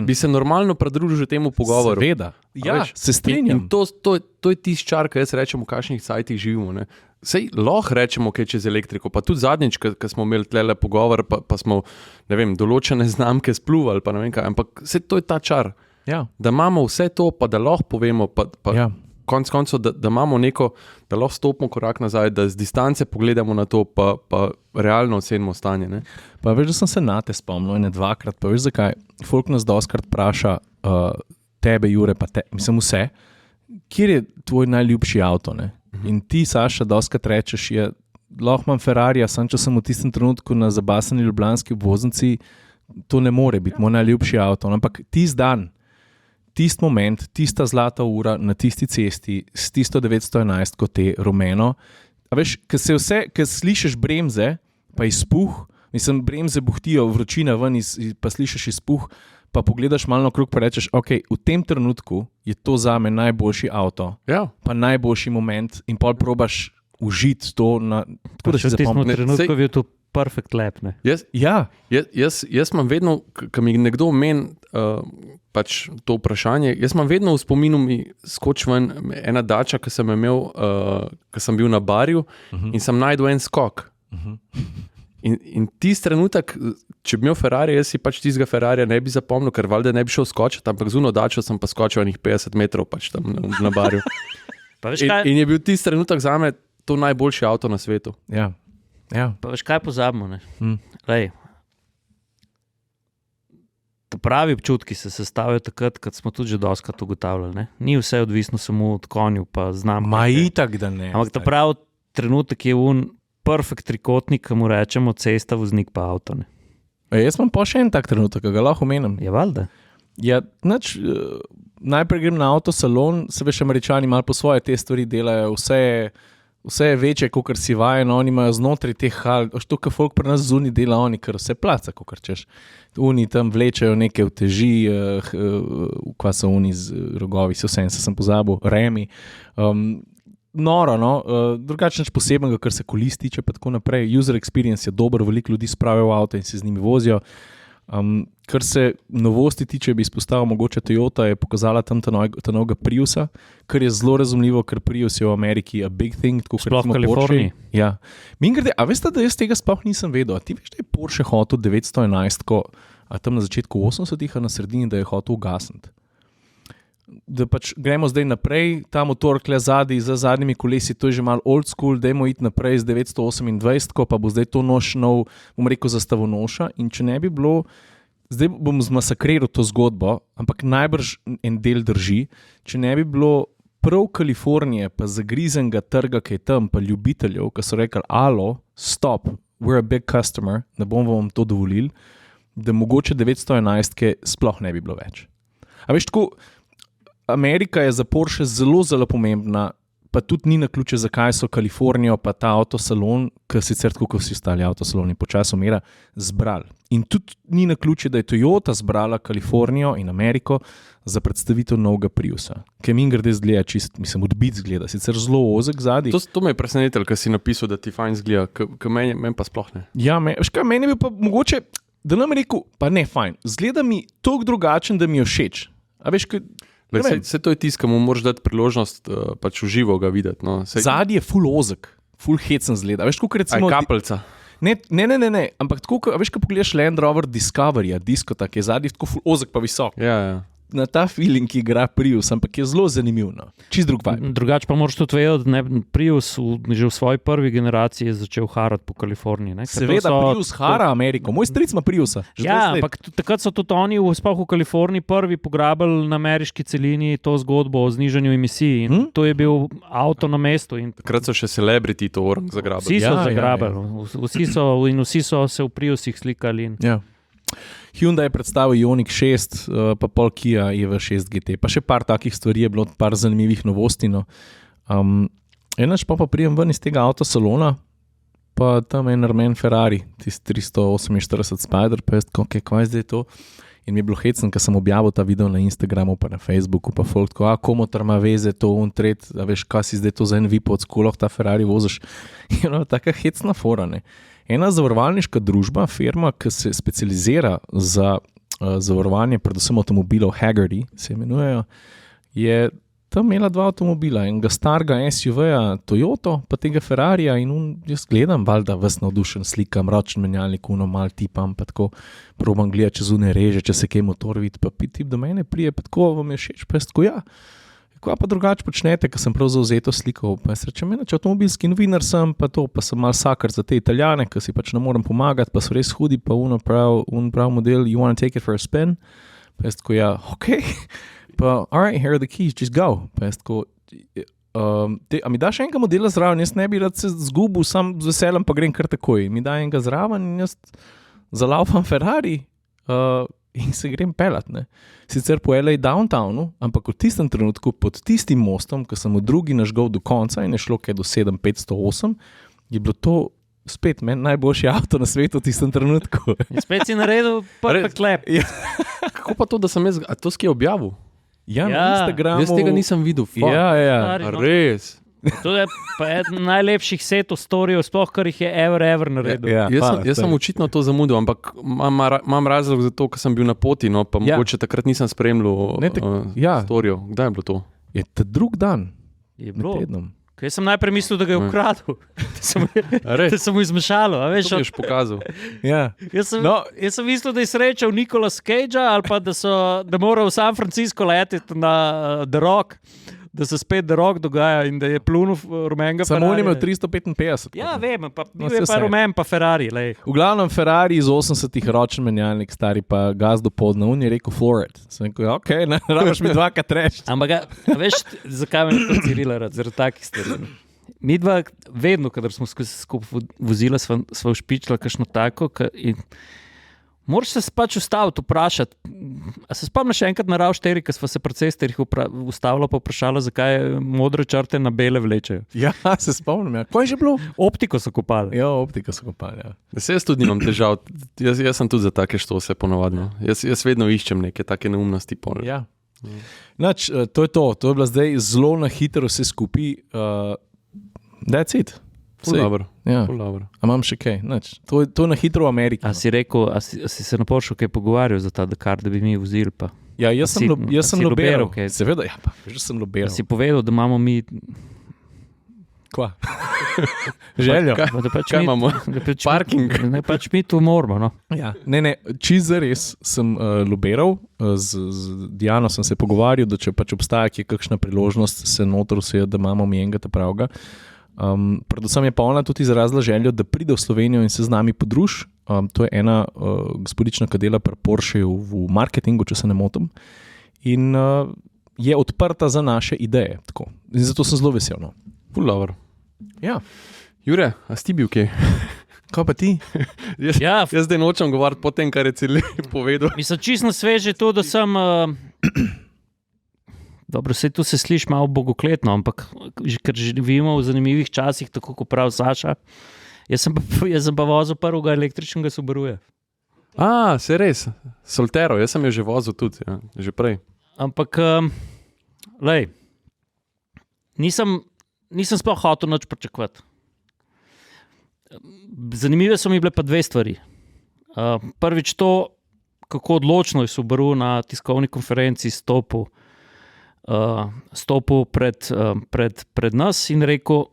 Bi se normalno pridružil že temu pogovoru. Seveda, ja, veš, se strinjam. In to je tisti čar, ki jaz rečem, v kakšnih sajtih živimo, ne? Sej lahko rečemo, kaj čez elektriko, pa tudi zadnjič, ko smo imeli tlele pogovor, pa smo, ne vem, določene znamke spluvali, pa ne vem kaj, ampak sej to je ta čar. Ja. Da imamo vse to, pa da lahko povemo, ja. Konec koncev, da imamo neko, da lahko stopimo korak nazaj, da z distance pogledamo na to, pa realno ocenimo stanje. Ne? Pa veš, da sem se na te spomnil, ene dvakrat, pa veš zakaj? Folk nas doskrat vpraša, tebe, Jure, pa mislim vse, kjer je tvoj najljubši avto, ne? In ti, Saša, doskrat rečeš, lahko imam Ferrarija, samo če sem v tistem trenutku na zabasani ljubljanski obvoznici, to ne more biti moj najljubši avto, ampak tisti dan, tisti moment, tista zlata ura na tisti cesti s tisto 911 kot je rumeno. A veš, ko slišiš bremze, pa izpuh, mislim, bremze buhtijo, vročina ven, pa slišiš izpuh, pa pogledaš malo okrog, pa rečeš, ok, v tem trenutku je to zame najboljši avto, ja. Pa najboljši moment in pol probaš užiti to na... Tako da še v tistem trenutku je to perfect lap, ne? Jaz imam vedno, ko mi nekdo meni pač to vprašanje, jaz imam vedno v spominu mi skoči ven ena dača, ki sem imel, ko sem bil na barju in sem najdel en skok. In tisti trenutek, če bi imel Ferrari, jaz si pač tistega Ferrarija ne bi zapomnil, ker valjda ne bi šel skočiti, ampak z uno dačo sem pa skočil enih 50 metrov pač tam na barju. In je bil tisti trenutek zame to najboljši avto na svetu. Ja. Pa veš, kaj pozabimo, ne? Lej, pravi občutki se sestavljajo takrat, kad smo tudi že doskrat ugotavljali, ne? Ni vse odvisno samo od konju, pa znam. Ma itak, da ne. Ampak ta pravi trenutek je perfekt trikotnik, ki mu rečemo cesta, voznik pa avto, ne? Jaz imam pa še en tak trenutek, ki ga lahko omenim. Je valjda? Ja, najprej grem na avtosalon, se veš, Američani malo po svoje te stvari delajo, vse je večje, kot si vajen, oni imajo znotraj teh hal, to, kar folk pri nas zunaj dela, oni kar vse placa, kot češ. Oni tam vlečejo neke uteži, kva so oni z rogovi, sem pozabil, remi. Noro, no, drugače nič posebnega, kar se kolis tiče, pa tako naprej. User experience je dober, veliko ljudi spravijo v avto in se z njimi vozijo. Kar se novosti tiče, bi izpostavil mogoče Toyota, je pokazala tam ta novega Priusa, kar je zelo razumljivo, ker Prius je v Ameriki a big thing. Sploh v Kaliforniji. Ja. Mingrede, a veste, da jaz tega sploh nisem vedel? A ti veš, da je Porsche hotel 911, a tam na začetku 80-ih, a na sredini, da je hotel ugasniti? Da pač gremo zdaj naprej, ta motor kle zadnji, za zadnjimi kolesi, to je že malo old school, dajmo iti naprej z 928, pa bo zdaj to nov, bom rekel, zastavonoša. In če ne bi bilo, zdaj bom zmasakriral to zgodbo, ampak najbrž en del drži, če ne bi bilo prav Kalifornije, pa zagrizenega trga, ki je tam, pa ljubiteljev, ki so rekli, alo, stop, we're a big customer, ne bomo vam to dovolili, da mogoče 911 sploh ne bi bilo več. A veš, tako, Amerika je za Porsche zelo, zelo pomembna, pa tudi ni na ključe, zakaj so Kalifornijo pa ta avtosalon, ki sicer tako kot vsi ostali avtosaloni počasi umira, zbrali. In tudi ni na ključe, da je Toyota zbrala Kalifornijo in Ameriko za predstavitev novega Priusa, ki mi grede zgleda čist, mislim, odbit zgleda, sicer zelo ozek zadnji. To me je presenetilo, ker si napisal, da ti fajn zgleda, ker meni pa sploh ne. Ja, meni bi pa mogoče, da nam rekel, pa ne fajn, zgleda mi toliko drugačen, da mi je všeč. A veš, Vse to je tiskamo, moraš dati priložnost pač v živo ga videti. No. Zadnji je ful ozek, ful hecen zgleda. Veš, kako recimo... Aj kapelca. Ne, ampak tako, veš, ko pogledaš Land Rover Discovery, diskota, ki je zadnji tako ful ozek pa visok. Ja. Na ta feeling, ki igra Prius, ampak je zelo zanimiv. No. Čist drug vibe. Drugače pa moraš tudi vedeti, da Prius že v svoji prvi generaciji je začel harati po Kaliforniji. Ne? Seveda, Prius hara Ameriko. Moj stric ima Priusa. Ja, ampak takrat so tudi oni, sploh v Kaliforniji, prvi pograbili na ameriški celini to zgodbo o znižanju emisij. In to je bil avto na mestu. Takrat so še celebrity to orang zagrabili. Vsi so zagrabili. Vsi so se v Priusih slikali. Ja. Hyundai je predstavil Ioniq 6, pa pol Kia EV6 GT. Pa še par takih stvari je bilo, par zanimivih novosti. No. Enač pa prijem ven iz tega avtosalona, pa tam en armen Ferrari, tisti 348 Spider, pa jaz tako, kaj je zdaj to? In mi je bilo hecen, ker sem objavil ta video na Instagramu, pa na Facebooku, pa folk tako, komotor ima veze to, tret, a veš, kaj si zdaj to za en vip od skuloh, ta Ferrari voziš. In taka hecna fora, ne. Ena zavarovalniška družba, firma, ki se specializira za zavarovanje predvsem avtomobilov, Hagerty se imenujejo, je tam imela dva avtomobila, enega starega SUV-ja Toyota, pa tega Ferrarija in jaz gledam, valjda ves navdušen, slikam, ročen menjalnik, mal tipam, pa tako probam gledati čez une reže, če se kaj motor vidi, pa tip do mene prije, pa tako vam je všeč, pa jaz tako ja. Kaj pa drugače počnete, ker sem prav zavzeto slikal, pa jaz rečem, če avtomobilski novinar sem, pa sem mal sakar za te Italijane, ker si pač ne morem pomagati, pa so res hudi, pa prav model, you wanna take it for a spin? Pa jaz tako, ja, okej, pa alright, here are the keys, just go. Pa jaz tako, a mi daš enega modela zraven, jaz ne bi rad se zgubil, sam z veseljem pa grem kar takoj. Mi da enega zraven in jaz zalaufam Ferrari, in se grem pelat, ne. Sicer po LA downtownu, ampak v tistem trenutku pod tistim mostom, ko sem v drugi nažgal do konca in je šlo kaj do 7508, je bilo to spet meni najboljši avto na svetu v tistem trenutku. Spet si naredil perfect lap. Ja. Kako pa to, da sem jaz, a to skje objavil? Ja, na Instagramu. Jaz tega nisem videl. Ja. Res. To je pa eden najlepših setov storijev, sploh kar jih je ever naredil. Ja, jaz sem očitno to zamudil, ampak imam razlog za to, ker sem bil na poti, no, pa mogoče takrat nisem spremljal storijev. Kdaj je bilo to? Je ta drug dan. Je bilo. Jaz sem najprej mislil, da ga je ukradel. Da sem mu izmešalo. To bi ješ pokazal. Ja. Jaz sem mislil, da je srečal Nicolas Cagea ali pa da mora v San Francisco leteti na The Rock, da se spet The Rock dogaja in da je plunil rumenega Ferrari. Samo on je imel 355. Ja, vem, pa bil je pa rumen pa Ferrari. Lej. V glavnem Ferrari iz 80-ih ročen menjalnik, stari pa gaz do podne, on je rekel Florid. Sem rekel, okej, ne rabiš mi dvakrat reči. Ampak veš, zakaj me to Cirila rad, zaradi takih stvari. Mi dva vedno, kadar smo skupaj vozila, sva všpičila kakšno tako in moraš se pač ustaviti, vprašati. A se spomniš enkrat na RAV 4, ko sva se pri cestih ustavila pa vprašala, zakaj modre črte na bele vlečejo? Ja, se spomnim. Ja. Kaj je že bilo? Optiko so kopali. Ja, optiko so kopali, ja. Jaz tudi nimam težav. Jaz sem tudi za take štose ponovadno. Jaz vedno iščem neke take neumnosti. Ja. Nač, to je to. To je bilo zdaj zelo na hitro vse skupaj. That's it. Ja. A imam še kaj? To je na hitro v Ameriki. A si rekel, a si se na Porsche kaj pogovarjal za ta Dakar, da bi mi vozili pa? Ja, jaz sem lobiral. Okay. Seveda, ja, pa že sem lobiral. Si povedal, da imamo mi... Kva? Željo. Kaj imamo? Parking. Ne, pač mi to moramo, no. Ja. Ne, čisto zares sem lobiral, z Diano sem se pogovarjal, da če pač obstaja kakšna priložnost, se noter vse, da imamo mi enega ta pravga. Predvsem je pa ona tudi izrazila željo, da pride v Slovenijo in se z nami podruž. To je ena gospodična, ki dela pri Porscheju v marketingu, če se ne motim. In je odprta za naše ideje. Tako. In zato sem zelo vesel. No. Ja. Jure, a si ti bil kaj? Kaj pa ti? Jaz zdaj nočem govoriti po tem, kar je celi povedal. Mislim, čisto sveže to, da sem... Dobro, tu se sliši malo bogokletno, ampak ker živimo v zanimivih časih, tako kot pravi Saša, jaz sem pa vozil prvega električnega Subaruja. Se res. Soltero, jaz sem jo že vozil tudi, ja, že prej. Ampak, lej, nisem sploh hotel nič pričakovati. Zanimive so mi bile pa dve stvari. Prvič to, kako odločno je Subaru na tiskovni konferenci stopil pred nas in rekel,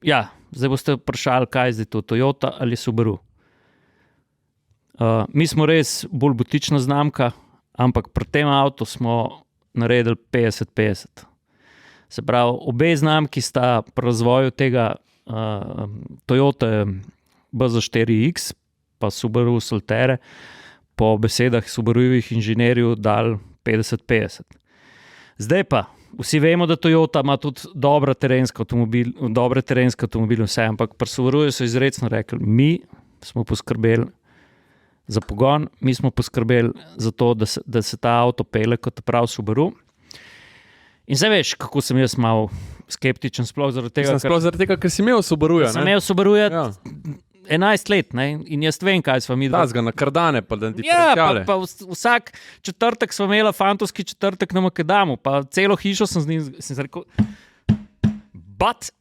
ja, zdaj boste vprašali, kaj je zdaj to, Toyota ali Subaru. Mi smo res bolj butična znamka, ampak pri tem avtu smo naredili 50-50. Se pravi, obe znamki sta pri razvoju tega Toyota BZ4X pa Subaru Solterre po besedah Subarujevih inženirjev dal 50-50. Zdaj pa, vsi vemo, da Toyota ima tudi dobre terenske avtomobile, vse, ampak pri Subaruju so izrecno rekli, mi smo poskrbeli za pogon, mi smo poskrbeli za to, da se ta avto pele kot prav Subaru. In zdaj veš, kako sem jaz malo skeptičen, sploh zaradi tega, ker si imel Subaruja. Sem imel Subaruja 11 let, ne? In jaz vem, kaj smo mi. Tazga na kardane, pa da ti prečale. Ja, pa vsak četrtek smo imeli fantovski četrtek na Makedamu, pa celo hišo sem z njim rekel,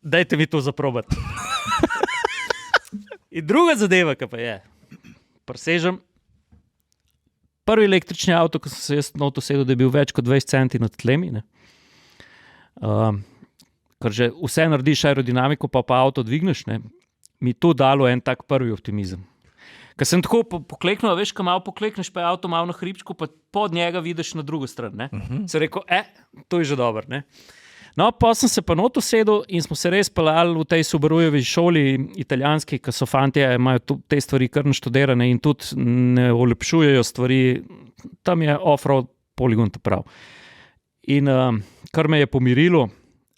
dajte mi to zaprobati. In druga zadeva, ki pa je, presežem, prvi električni avto, ko sem se jaz noto sedel, da je bil več kot 20 centi nad tlemi, ne? Ker že vse narediš aerodinamiko, pa avto dvigneš, ne? Mi to dalo en tak prvi optimizem. Ker sem tako pokleknil, veš, ko malo poklekneš, pa je avto malo na hribčku, pa pod njega vidiš na drugo stran, ne? Se rekel, to je že dobro, ne? No, pa sem se pa noto sedel in smo se res pelali v tej Subarujevi šoli italijanski, ki so fantje, imajo te stvari kar naštudirane in tudi ne olepšujejo stvari. Tam je off-road poligon ta prav. In kar me je pomirilo,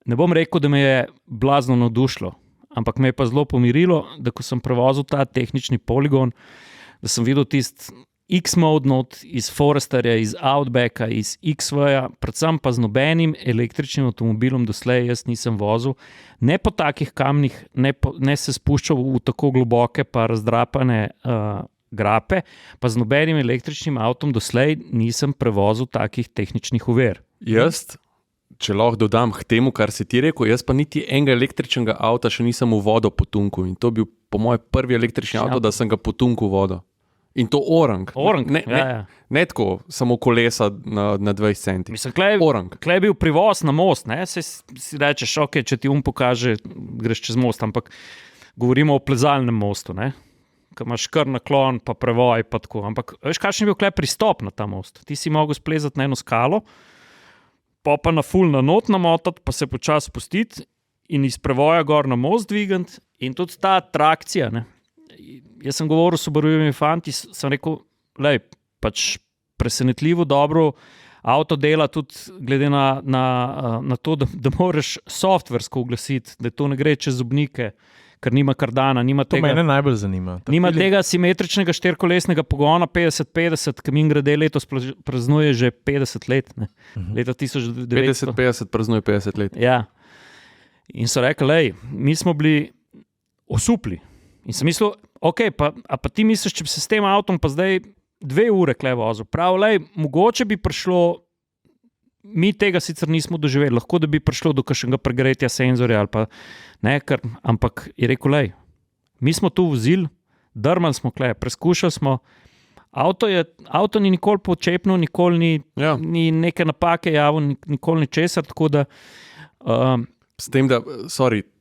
ne bom rekel, da me je blazno navdušilo, ampak me je pa zelo pomirilo, da ko sem prevozil ta tehnični poligon, da sem videl tisti X-Mode not iz Foresterja, iz Outbacka, iz X-Waya, predvsem pa z nobenim električnim avtomobilom doslej jaz nisem vozil, ne po takih kamnih, ne se spuščal v tako globoke pa razdrapane grape, pa z nobenim električnim avtom doslej nisem prevozil takih tehničnih ovir. Jaz, če lahko dodam k temu, kar si ti rekel, jaz pa niti enega električnega avta še nisem v vodo potunkel in to bil po mojem prvi električni avto, da sem ga potunkel v vodo. In to orang. Ne tako, samo kolesa na 20 centi. Mislim, klej je bil privoz na most, ne? Si rečeš, ok, če ti pokaže, greš čez most, ampak govorimo o plezalnem mostu, ne? Ko imaš kar naklon, pa prevoj, pa tako. Ampak veš, kakšen je bil klej pristop na ta most? Ti si mogel splezati na eno skalo, pa na full na not namotati, pa se počasi spustiti in iz prevoja gor na most dvigant in tudi ta trakcija, ne? Jaz sem govoril s Subarujevimi fanti, sem rekel, lej, pač presenetljivo dobro avto dela tudi glede na to, da moraš softversko uglasiti, da to ne gre čez zobnike, ker nima kardana, nima tega. To mene najbolj zanima. Nima tega simetričnega štirikolesnega pogona 50-50, ki mimogrede letos praznuje že 50 let. Ne? Leta 1900. 50-50 praznuje 50 let. Ja. In so rekli, lej, mi smo bili osupli. In sem mislil, ok, pa ti misliš, če bi se s tem avtom pa zdaj 2 ure kle vozil. Prav, lej, mogoče bi prišlo Mi tega sicer nismo doživeli, lahko da bi prišlo do kakšnega pregretja senzorja ali pa ne, ampak je rekel, lej, mi smo tu vozili, drmali smo kle, preskušali smo, avto ni nikoli počepnil, nikoli ni neke napake javil, nikoli ni česar, tako da... S tem, da,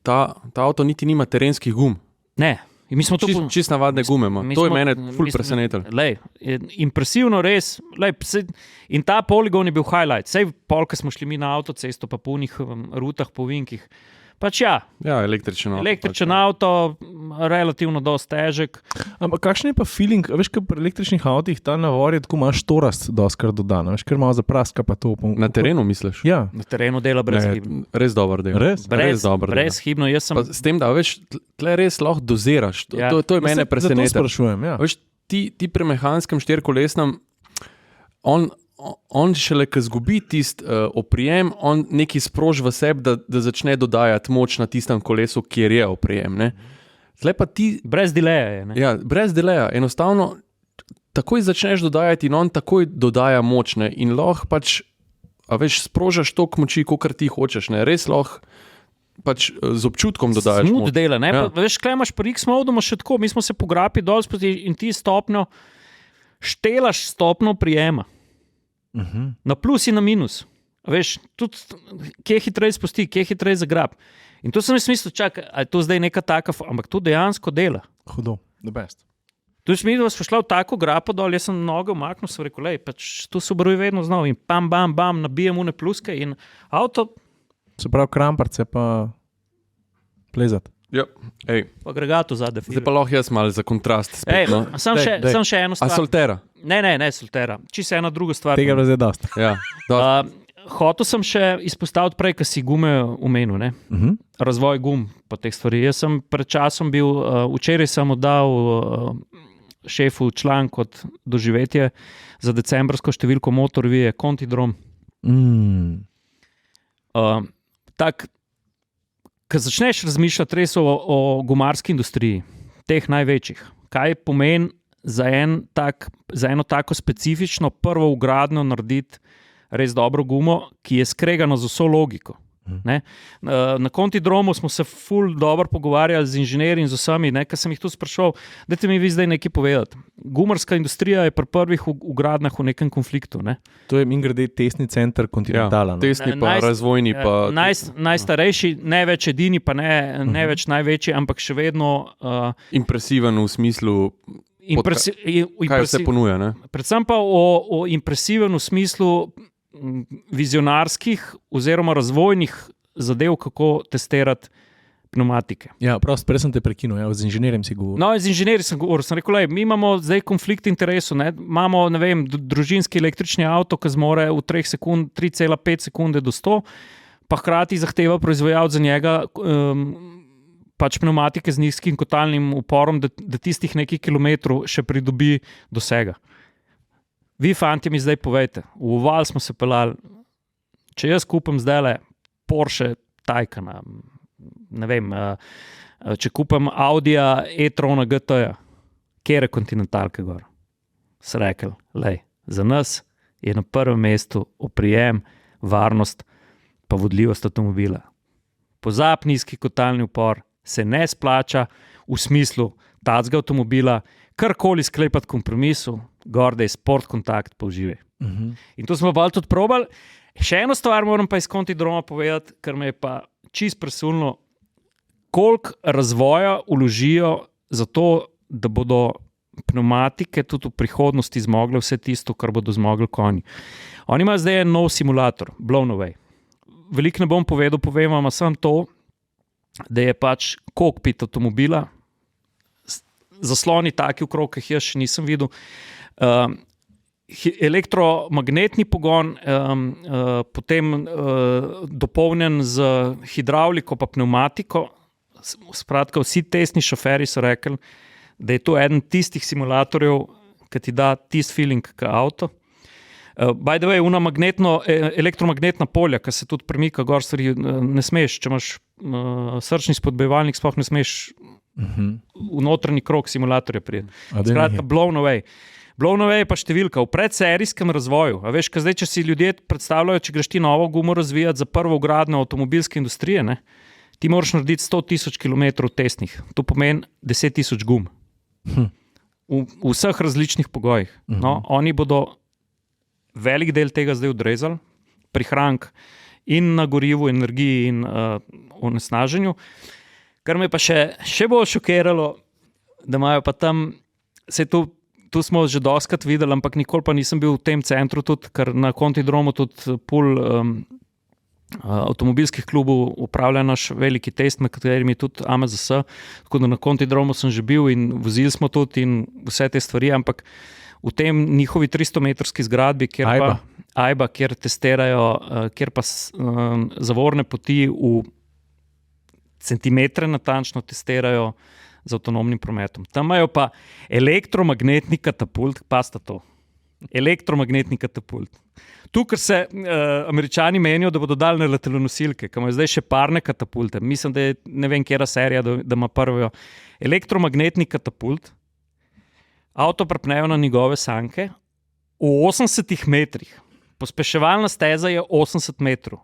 ta avto niti nima terenskih gum. Ne, mi smo to... Čist navadne gume, to je mene ful presenetilo. Impresivno res, in ta poligon je bil highlight, sej pol, ko smo šli mi na avtocesto, pa po unih rutah, po vinkih, pač ja, električen avto, relativno dosti težek. Ampak kakšen je pa feeling, veš, kaj pri električnih avtih, ta navor je tako imaš torast doskrat dodana, veš, ker malo zapraska pa to. Na terenu misliš? Ja. Na terenu dela brezhibno. Res dober del. Brezhibno, jaz sem... S tem, da veš, tle res lahko doziraš, to je mene presenetilo. Zato sprašujem, ja. Veš, ti pri mehanskem štirikolesnem, on šele, ko zgubi tisti oprijem, on nekaj sproži v sebi, da začne dodajati moč na tistem kolesu, kjer je oprijem. Pa ti... Brez deleja je. Ne? Ja, brez deleja. Enostavno, takoj začneš dodajati in on takoj dodaja moč. Ne? In lahko pač, sprožaš toliko moči, kolikor ti hočeš. Ne? Res lahko pač z občutkom dodajaš moč. Smooth dela, ne? Ja. Veš, kaj imaš pri X-modu, še tako, mi smo se pograpi dol in ti stopnjo, štelaš stopnjo prijema. Na plus in na minus. Veš, tudi kje hitreje spusti, kje hitreje zagrab. In to sem jaz mislil, čakaj, a je to zdaj neka taka, ampak to dejansko dela. Hudo, the best. Tu smo šla v tako grapo dol, jaz sem noge umaknil, sem rekel, lej, pač tu Subaru je vedno znal in bam, nabijem une pluske in avto... Se pravi, kramparce pa plezat. Ja, v agregatu zadaj. Zdaj pa lahko jaz malo za kontrast spet. Sem še eno stvar. A Soltera? Ne Soltera. Čisto ena druga stvar. Tega je zdaj dosti. Ja, hotel sem še izpostaviti prej, ko si gume omenil, ne? Razvoj gum po teh stvari. Jaz sem pred časom bil, včeraj sem oddal šefu članek od doživetje za decembrsko številko Motorvije Contidrom. Ko začneš razmišljati res o gumarski industriji, teh največjih, kaj pomeni za eno tako specifično prvo vgradnjo narediti res dobro gumo, ki je skregano z vso logiko. Ne? Na Contidromu smo se ful dobro pogovarjali z inženirji in z vsemi, ker sem jih tu sprašal, dajte mi vi zdaj nekaj povedati. Gumarska industrija je pri prvih vgradnah v nekem konfliktu. Ne? To je mingrede testni center Continentala. Ja, testni pa razvojni. Najstarejši, ne več edini, pa ne več največji, ampak še vedno... impresiven v smislu... kaj se ponuja. Ne? Predvsem pa o impresiven v smislu vizionarskih oziroma razvojnih zadev, kako testirati pneumatike. Ja, prosto, prej sem te prekinul, z inženirjem si govoril. No, z inženirjem sem govoril. Sem rekel, mi imamo zdaj konflikt interesov, imamo, ne vem, družinski električni avto, ki zmore v 3,5 sekunde do 100, pa hkrati zahteva proizvajalec za njega pač pneumatike z nizkim kotalnim uporom, da tistih nekaj kilometrov še pridobi dosega. Vi, fanti, mi zdaj povejte, v Uval smo se pelali, če jaz kupim zdajle Porsche Taycana, ne vem, če kupim Audija e-trona GT-ja, kjer je Continentalka gor? Se rekel, lej, za nas je na prvem mestu oprijem, varnost, pa vodljivost avtomobila. Pozab nizki kotalni upor se ne splača v smislu tacga avtomobila, karkoli sklepati kompromisu, gor, da je sport kontakt, pa uživaj. In to smo bolj tudi probali. Še eno stvar moram pa iz Contidroma povedati, ker me je pa čist presunilo, koliko razvoja vložijo za to, da bodo pneumatike tudi v prihodnosti zmogle vse tisto, kar bodo zmogli konji. Oni imajo zdaj en nov simulator, Blown Away. Veliko ne bom povedal, povem vam samo to, da je pač kokpit avtomobila, zasloni taki okrog, ki jih jaz še nisem videl, elektromagnetni pogon, potem dopolnjen z hidravliko pa pneumatiko. Skratka, vsi testni šoferji so rekli, da je to eden tistih simulatorjev, ki ti da tisti feeling kot avto. By the way, elektromagnetna polja, ki se tudi premika gor, ne smeš, če imaš srčni spodbujevalnik, sploh ne smeš v notranji krog simulatorja prijeti. Skratka, blown away. Blownaway je pa številka v predserijskem razvoju. A veš, zdaj, če si ljudje predstavljajo, če greš ti novo gumo razvijati za prvo vgradnjo avtomobilske industrije, ne, ti moraš narediti 100,000 km testnih. To pomeni 10,000 gum. V vseh različnih pogojih. No, oni bodo velik del tega zdaj odrezali, prihrank in na gorivu, energiji in onesnaženju. Kar me pa še bolj šokiralo, da imajo pa tam, tu smo že doskrat videli, ampak nikoli pa nisem bil v tem centru, tudi, ker na Kontidromu tudi pol avtomobilskih klubov upravlja naš veliki test, na katerem je tudi AMZS, tako da na Kontidromu sem že bil in vozili smo tudi in vse te stvari, ampak v tem njihovi 300-metrski zgradbi, kjer testirajo, kjer pa zavorne poti v centimetre natančno testirajo z avtonomnim prometom. Tam imajo pa elektromagnetni katapult, pasta to. Elektromagnetni katapult. Tukaj se Američani menijo, da bodo dali na letalonosilke, ki imajo zdaj še parne katapulte. Mislim, da je ne vem, kjera serija, da ima prvo elektromagnetni katapult. Avto prepnejo na njegove sanke v 80 metrih. Pospeševalna steza je 80 metrov.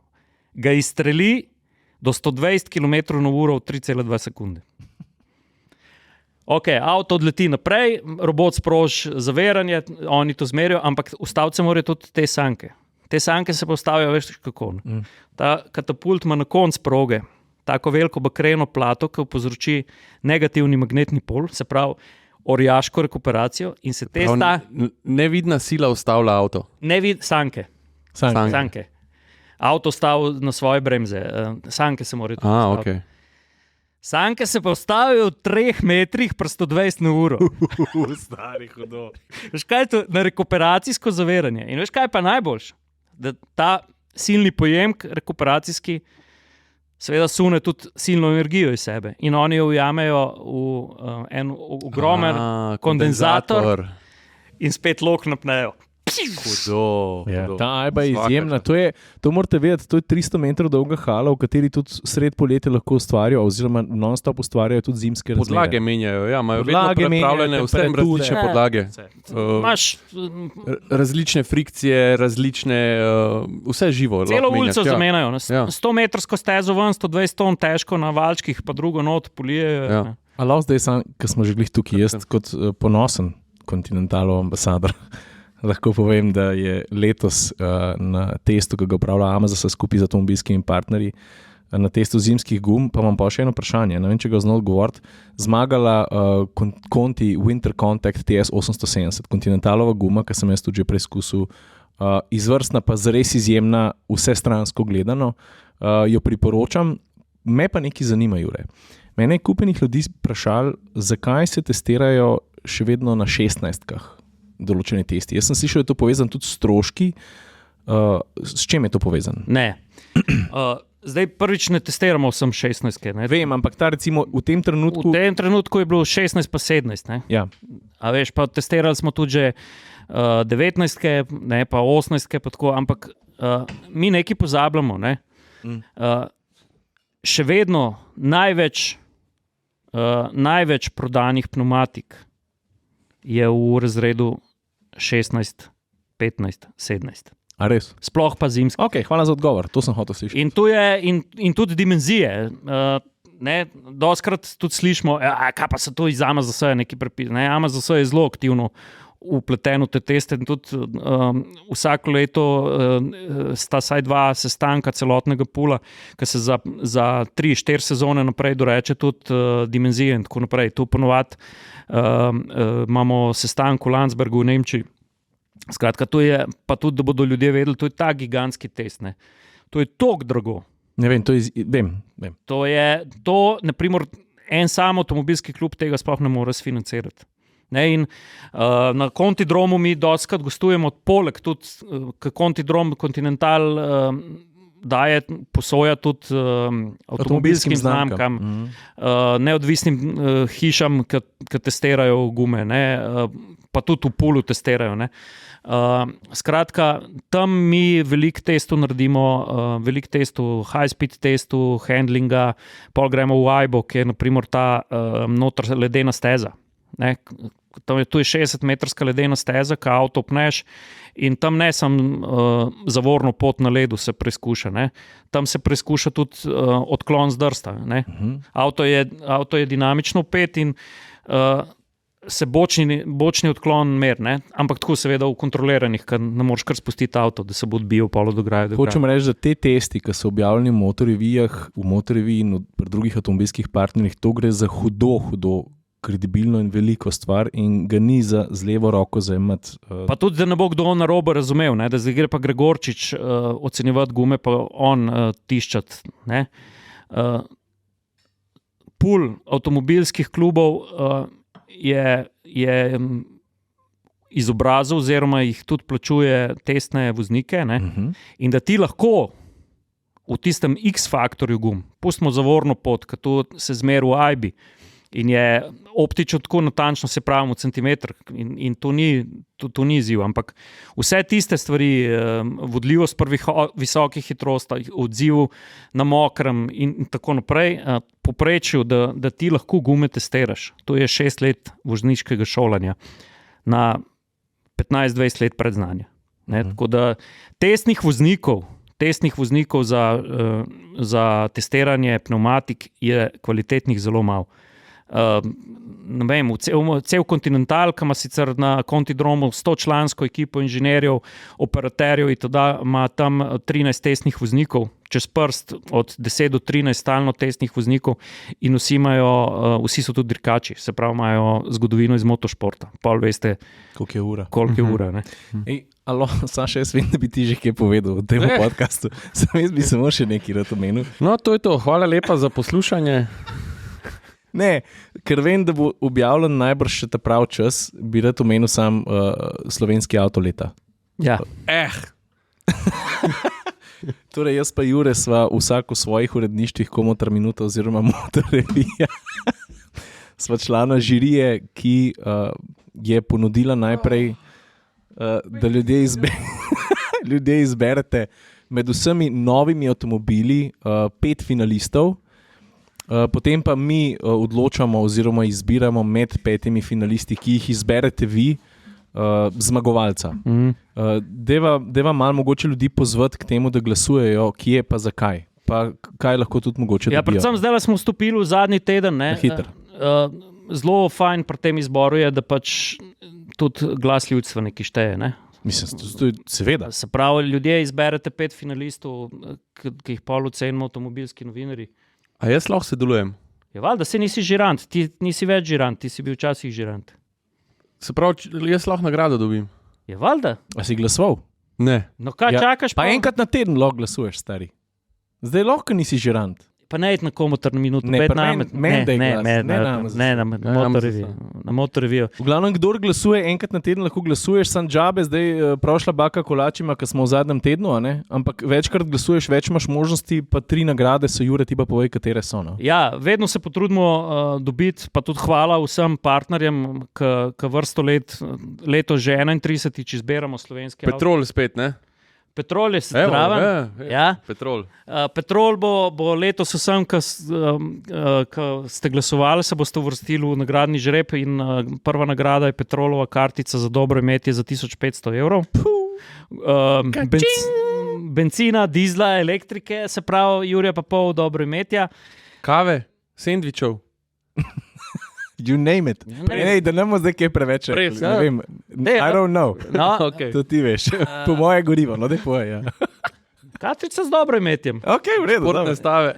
Ga izstreli do 120 km/h v 3,2 sekunde. Ok, avto odleti naprej, robot sproži zaviranje, oni to zmerijo, ampak ustaviti se morajo tudi te sanke. Te sanke se postavijo, veš kako. Ta katapult ima na koncu proge tako veliko bakreno plato, ki povzroči negativni magnetni pol, se pravi orjaško rekuperacijo in se testa. Nevidna sila ustavlja avto. Sanke. Avto stavi na svoje bremze, sanke se morajo tudi ustaviti. Okay. Sanke se pa vstavijo v 3 metrih pri 120 na uro. Stari hudo. Veš kaj je to? Na rekuperacijsko zaviranje. In veš kaj je pa najboljše? Da ta silni pojemk rekuperacijski seveda sune tudi silno energijo iz sebe. In oni jo ujamejo v en ogromen kondenzator in spet lok napnejo. Hudo. Ta ajba je izjemna. To morate vedeti, to je 300 metrov dolga hala, v kateri tudi sred poletja lahko ustvarijo, oziroma non-stop ustvarjajo tudi zimske razmere. Podlage menjajo, imajo vedno pripravljene vse različne podlage. Različne frikcije, različne, vse živo. Celo ulico zamenjajo. 100-metrsko stezo ven, 120 ton težko na valčkih, pa drugo not polijejo. A lahko zdaj, ko smo že glih tukaj, jaz kot ponosen Continentalov ambasador, lahko povem, da je letos na testu, ki ga upravlja AMZS skupaj z avtomobilskimi partnerji, na testu zimskih gum, pa imam pa še eno vprašanje, ne vem, če ga znal odgovoriti, zmagala Conti Winter Contact TS 870, Continentalova guma, ki sem jaz tudi že preizkusil, izvrstna pa zares izjemna, vsestransko gledano, jo priporočam, me pa nekaj zanima, Jure. Mene je kupenih ljudi vprašali, zakaj se testirajo še vedno na 16-kah določeni testi. Jaz sem slišal, da je to povezan tudi s stroški. S čem je to povezan? Ne. Zdaj prvič ne testiramo vsem 16-ke. Vem, ampak ta recimo v tem trenutku... V tem trenutku je bilo 16 pa 17. Ne? Ja. A veš, pa testirali smo tudi že 19-ke, ne, pa 18-ke, pa tako, ampak mi nekaj pozabljamo. Ne? Še vedno največ prodanih pneumatik je v razredu 16, 15, 17. A res? Sploh pa zimski. Ok, hvala za odgovor, to sem hotel slišati. In tudi dimenzije. Doskrat tudi slišimo, kaj pa se to iz AMZS nekaj prepisa. AMZS je zelo aktivno upleten v te teste in tudi vsako leto sta saj 2 sestanka celotnega pula, ki se za 3-4 sezone naprej doreče tudi dimenzije in tako naprej. Tu ponovadi imamo sestank v Landsbergu v Nemčiji. Skratka, to je, pa tudi, da bodo ljudje vedeli, to je ta gigantski test. Ne. To je toliko drago. Ne vem, vem. To je, naprimer, en sam avtomobilski klub tega sploh ne more sfinancirati. Ne, in na Kontidromu mi dostakrat gostujemo, poleg tudi Kontidrom, Continental daje posoja tudi avtomobilskim znamkam, neodvisnim hišam, ki testirajo gume, ne, pa tudi v pulu testirajo. Ne. Skratka, tam mi veliko testov naredimo, veliko testov, high-speed testov, handlinga, pol gremo v Ajbo, ki je naprimer ta notr ledena steza. Ne, tu je 60-metrska ledena steza, ki avto pneš in tam ne samo zavorno pot na ledu se preizkuša, ne. Tam se preizkuša tudi odklon z drsta. Ne. Avto je dinamično vpet in se bočni odklon mer, ampak tako seveda v kontroliranih, ker ne moreš kar spustiti avto, da se bo odbijal polo do graja. Hočem reči, da te testi, ki so objavljeni v Motorreviji in pri drugih avtomobilskih partnerjih, to gre za hudo kredibilno in veliko stvar in ga ni z levo roko zajemati. Pa tudi, da ne bo kdo narobe razumel, ne? Da zdaj gre pa Gregorčič ocenjevati gume, pa on tiščati. Pool avtomobilskih klubov je izobrazil oziroma jih tudi plačuje testne voznike, in da ti lahko v tistem X-faktorju gum, pustimo zavorno pot, ker to se zmeri v ajbi in je optično tako natančno, se pravimo centimetr in to ni izziv, ampak vse tiste stvari, vodljivost pri visokih hitrostih, odziv na mokrem in tako naprej, poprečju, da ti lahko gume testiraš. To je 6 let vozniškega šolanja na 15-20 let predznanja. Tako da testnih voznikov za testiranje pneumatik je kvalitetnih zelo malo. Ne vem, cel Continental, ki ima sicer na Kontidromu 100-člansko ekipo inženirjev, operaterjev in teda ima tam 13 testnih voznikov, čez prst od 10 do 13 stalno testnih voznikov in vsi so tudi dirkači, se pravi, imajo zgodovino iz motošporta. Pol veste, koliko je ura. Alo, Saša, jaz vem, da bi ti že kaj povedal v tem podcastu. Jaz bi samo še nekaj rad omenil. No, to je to. Hvala lepa za poslušanje. Ne, ker vem, da bo objavljen najbrž še ta prav čas, bi rad omenil sam slovenski avto leta. Ja. Torej, jaz pa Jure sva vsak v svojih uredništvih Komotor Minuta oziroma Motorrevija. Sva člana žirije, ki je ponudila najprej, da ljudje izberete med vsemi novimi avtomobili 5 finalistov. Potem pa mi odločamo oziroma izbiramo med 5 finalisti, ki jih izberete vi, zmagovalca. Deva malo mogoče ljudi pozvati k temu, da glasujejo, kje pa zakaj. Pa kaj lahko tudi mogoče dobijo. Predvsem zdaj smo vstopili v zadnji teden. Hiter. Zelo fajn pri tem izboru je, da pač tudi glas ljudstva nekaj šteje. Ne? Mislim, seveda. Se pravi, ljudje izberete 5 finalistov, ki jih pol ocenimo avtomobilski novinarji. A jaz lahko sodelujem? Je valjda, se nisi žirant, ti nisi več žirant, ti si bil včasih žirant. Se pravi, jaz lahko nagrado dobim? Je valjda. A si glasoval? Ne. No kaj čakaš? Pa enkrat na teden lahko glasuješ, stari. Zdaj lahko nisi žirant. Pa ne iti na Komotor Minuto. Ne, na Motorreviju. V glavnem, kdor glasuje enkrat na teden, lahko glasuješ sam džabe, zdaj prošla baka kolačima, ki smo v zadnjem tednu, ampak večkrat glasuješ, več imaš možnosti, pa 3 nagrade so, Jure, ti pa povej, katere so. No? Ja, vedno se potrudimo dobiti, pa tudi hvala vsem partnerjem, ki vrsto leto že 31. izberamo slovenske avto. Petrol spet, ne? Petrol je zdraven. Ja. Petrol. Petrol bo letos vsem, ki ste glasovali, se boste uvrstili v nagradni žreb in prva nagrada je Petrolova kartica za dobro imetje za 1500 evrov. Benzina, dizla, elektrike, se pravi, Jurija pa pol dobro imetja. Kave, sendvičev. You name it. Da ne bomo zdaj kaj preveč. Ne vem. I don't know. No, okay. To ti veš. Po moje gorivo, no dej poje. Ja. Kartica z dobro imetjem. Ok, v redu. Sportne stave.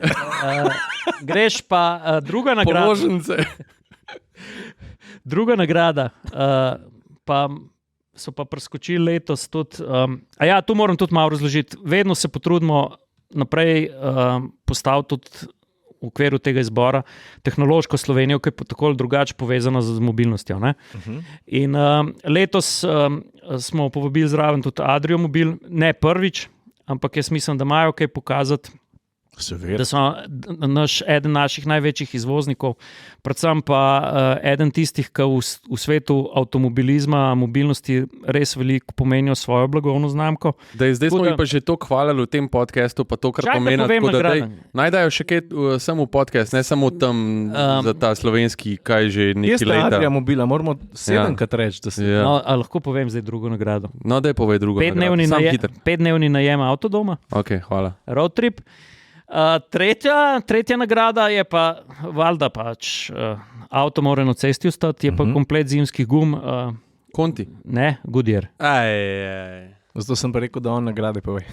Greš pa druga nagrada. Položnice. Druga nagrada. Pa so pa preskočili letos tudi. Tu moram tudi malo razložiti. Vedno se potrudimo naprej postaviti tudi v okviru tega izbora tehnološko Slovenijo, ki je tako ali drugače povezana z mobilnostjo. In letos smo povabili zraven tudi Adrio Mobil, ne prvič, ampak jaz mislim, da imajo kaj pokazati Seveda. Da so eden naših največjih izvoznikov, predvsem pa eden tistih, ki v svetu avtomobilizma, mobilnosti res veliko pomenijo svojo blagovno znamko. Zdaj smo jih pa že to hvalili v tem podcastu, pa to, kar pomeni, da naj dajo še kaj samo podcast, ne samo tam za ta slovenski, kaj že neki leta. Jaz Adria mobila, moramo 7krat reči, da se... No, lahko povem zdaj drugo nagrado. No, daj povej drugo nagrado. 5-dnevni najem avtodoma. Ok, hvala. Road trip. Tretja nagrada je pa, valjda pač, avto mora na cesti ostati, je pa komplet zimskih gum. Conti? Ne, Goodyear. Zato sem pa rekel, da on nagrade povej.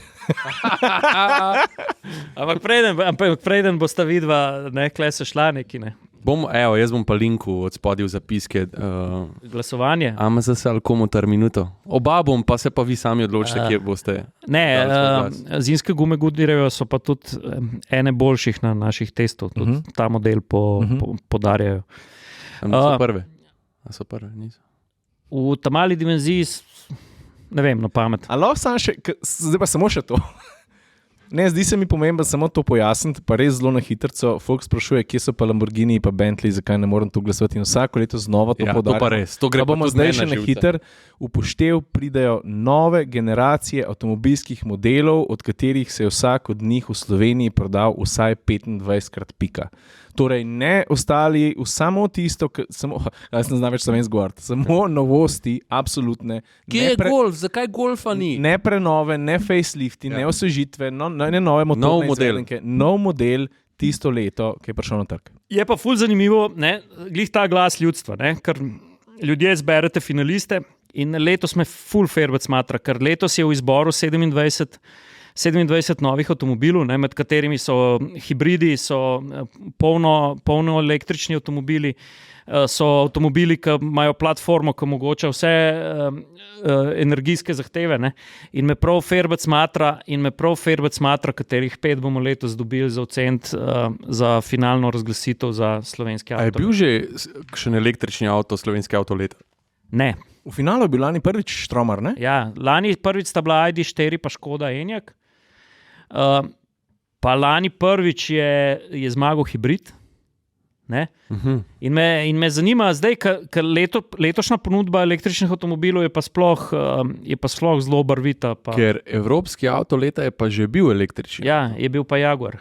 Ampak preden bosta vidva, kle se šla neki, ne. Jaz bom pa linku od spodaj v zapiske. Glasovanje. Amazas ali komutar minuto. Oba bom, pa se pa vi sami odločite, kje boste. Ne, zimske gume Goodyearjeve so pa tudi ene boljših na naših testov. Tudi ta model podarjajo. So prve? Niso. V ta mali dimenziji, ne vem, na pamet. Zdaj pa samo še to. Ne, zdi se mi pomembno samo to pojasniti, pa res zelo na hitrco. Folk sprašuje, kje so pa Lamborghini in pa Bentley, zakaj ne morem tu glasovati. In vsako leto znova to podarjamo. To pa res. To gre pa bomo zdaj še na hiter. Upoštev pridejo nove generacije avtomobilskih modelov, od katerih se je vsak od njih v Sloveniji prodal vsaj 25krat pika. Torej, ne ostali samo tisto, jaz ne znam več slovensko govoriti, samo novosti, absolutne. Kje je golf? Zakaj golfa ni? Ne prenove, ne facelifti, ne osvežitve, ne nove motorne izvedenke. Nov model tisto leto, ki je prišel na trg. Je pa ful zanimivo, glih ta glas ljudstva, ker ljudje zberete finaliste in letos me ful fairback smatra, ker letos je v izboru 27 novih avtomobilov, med katerimi so hibridi, so polno električni avtomobili, so avtomobili, ki imajo platformo, ki omogoča vse energijske zahteve. In me prav fairback smatra, katerih 5 bomo letos dobili za ocent za finalno razglasitev za slovenski avto. A je bil že kakšen električni avto, slovenski avto leta? Ne. V finalu je bil lani prvič Štromar, ne? Ja, lani prvič sta bila ID4 pa Škoda Enyaq. Pa lani prvič je zmagal hibrid. In me zanima zdaj, ker letošnja ponudba električnih avtomobilov je pa sploh zelo barvita. Ker evropski avto leta je pa že bil električni. Ja, je bil pa Jaguar.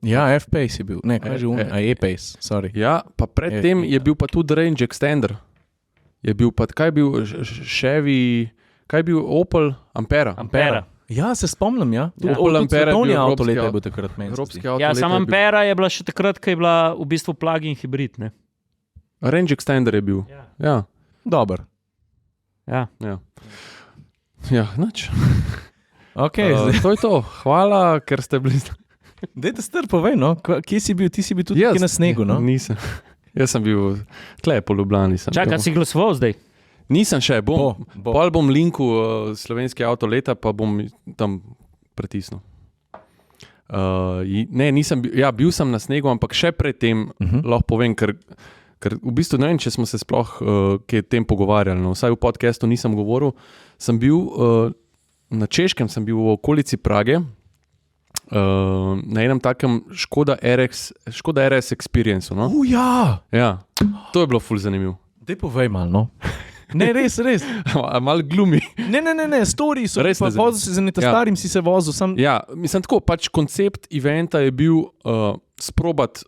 Ja, F-Pace je bil. Ne, kaj že E-Pace, sorry. Ja, pa predtem je bil pa tudi range extender. Je bil pa, kaj je bil Chevy, kaj je bil Opel Ampera. Ja, se spomnim, ja. Opel Ampera je bil avto leta je bil takrat meni. Ja, sam Ampera je bila še takrat, ko je bila v bistvu plug-in hibrid, ne? Range extender je bil. Ja. Dober. Ja, nič. Okay, to je to. Hvala, ker ste bili... Dajte strp, povej, no. Kje si bil? Ti si bil tudi na snegu, no? Nisem. Jaz sem bil tle po Ljubljani. Čakaj, si glasoval zdaj? Nisem še, Pol bom linku slovenski avto leta, pa bom tam pritisnil. Bil sem na snegu, ampak še predtem lahko povem, ker v bistvu ne vem, če smo se sploh kaj tem pogovarjali. No, vsaj v podcastu nisem govoril. Sem bil na Češkem, sem bil v okolici Prage, na enem takem Škoda RS Experience. No? Ja, to je bilo ful zanimivo. Daj povej malo, no. Ne, res. Malo glumi. Ne, story so. Res, vozil si za nekaj starim, si se vozil. Ja, mislim tako, pač koncept eventa je bil sprobati,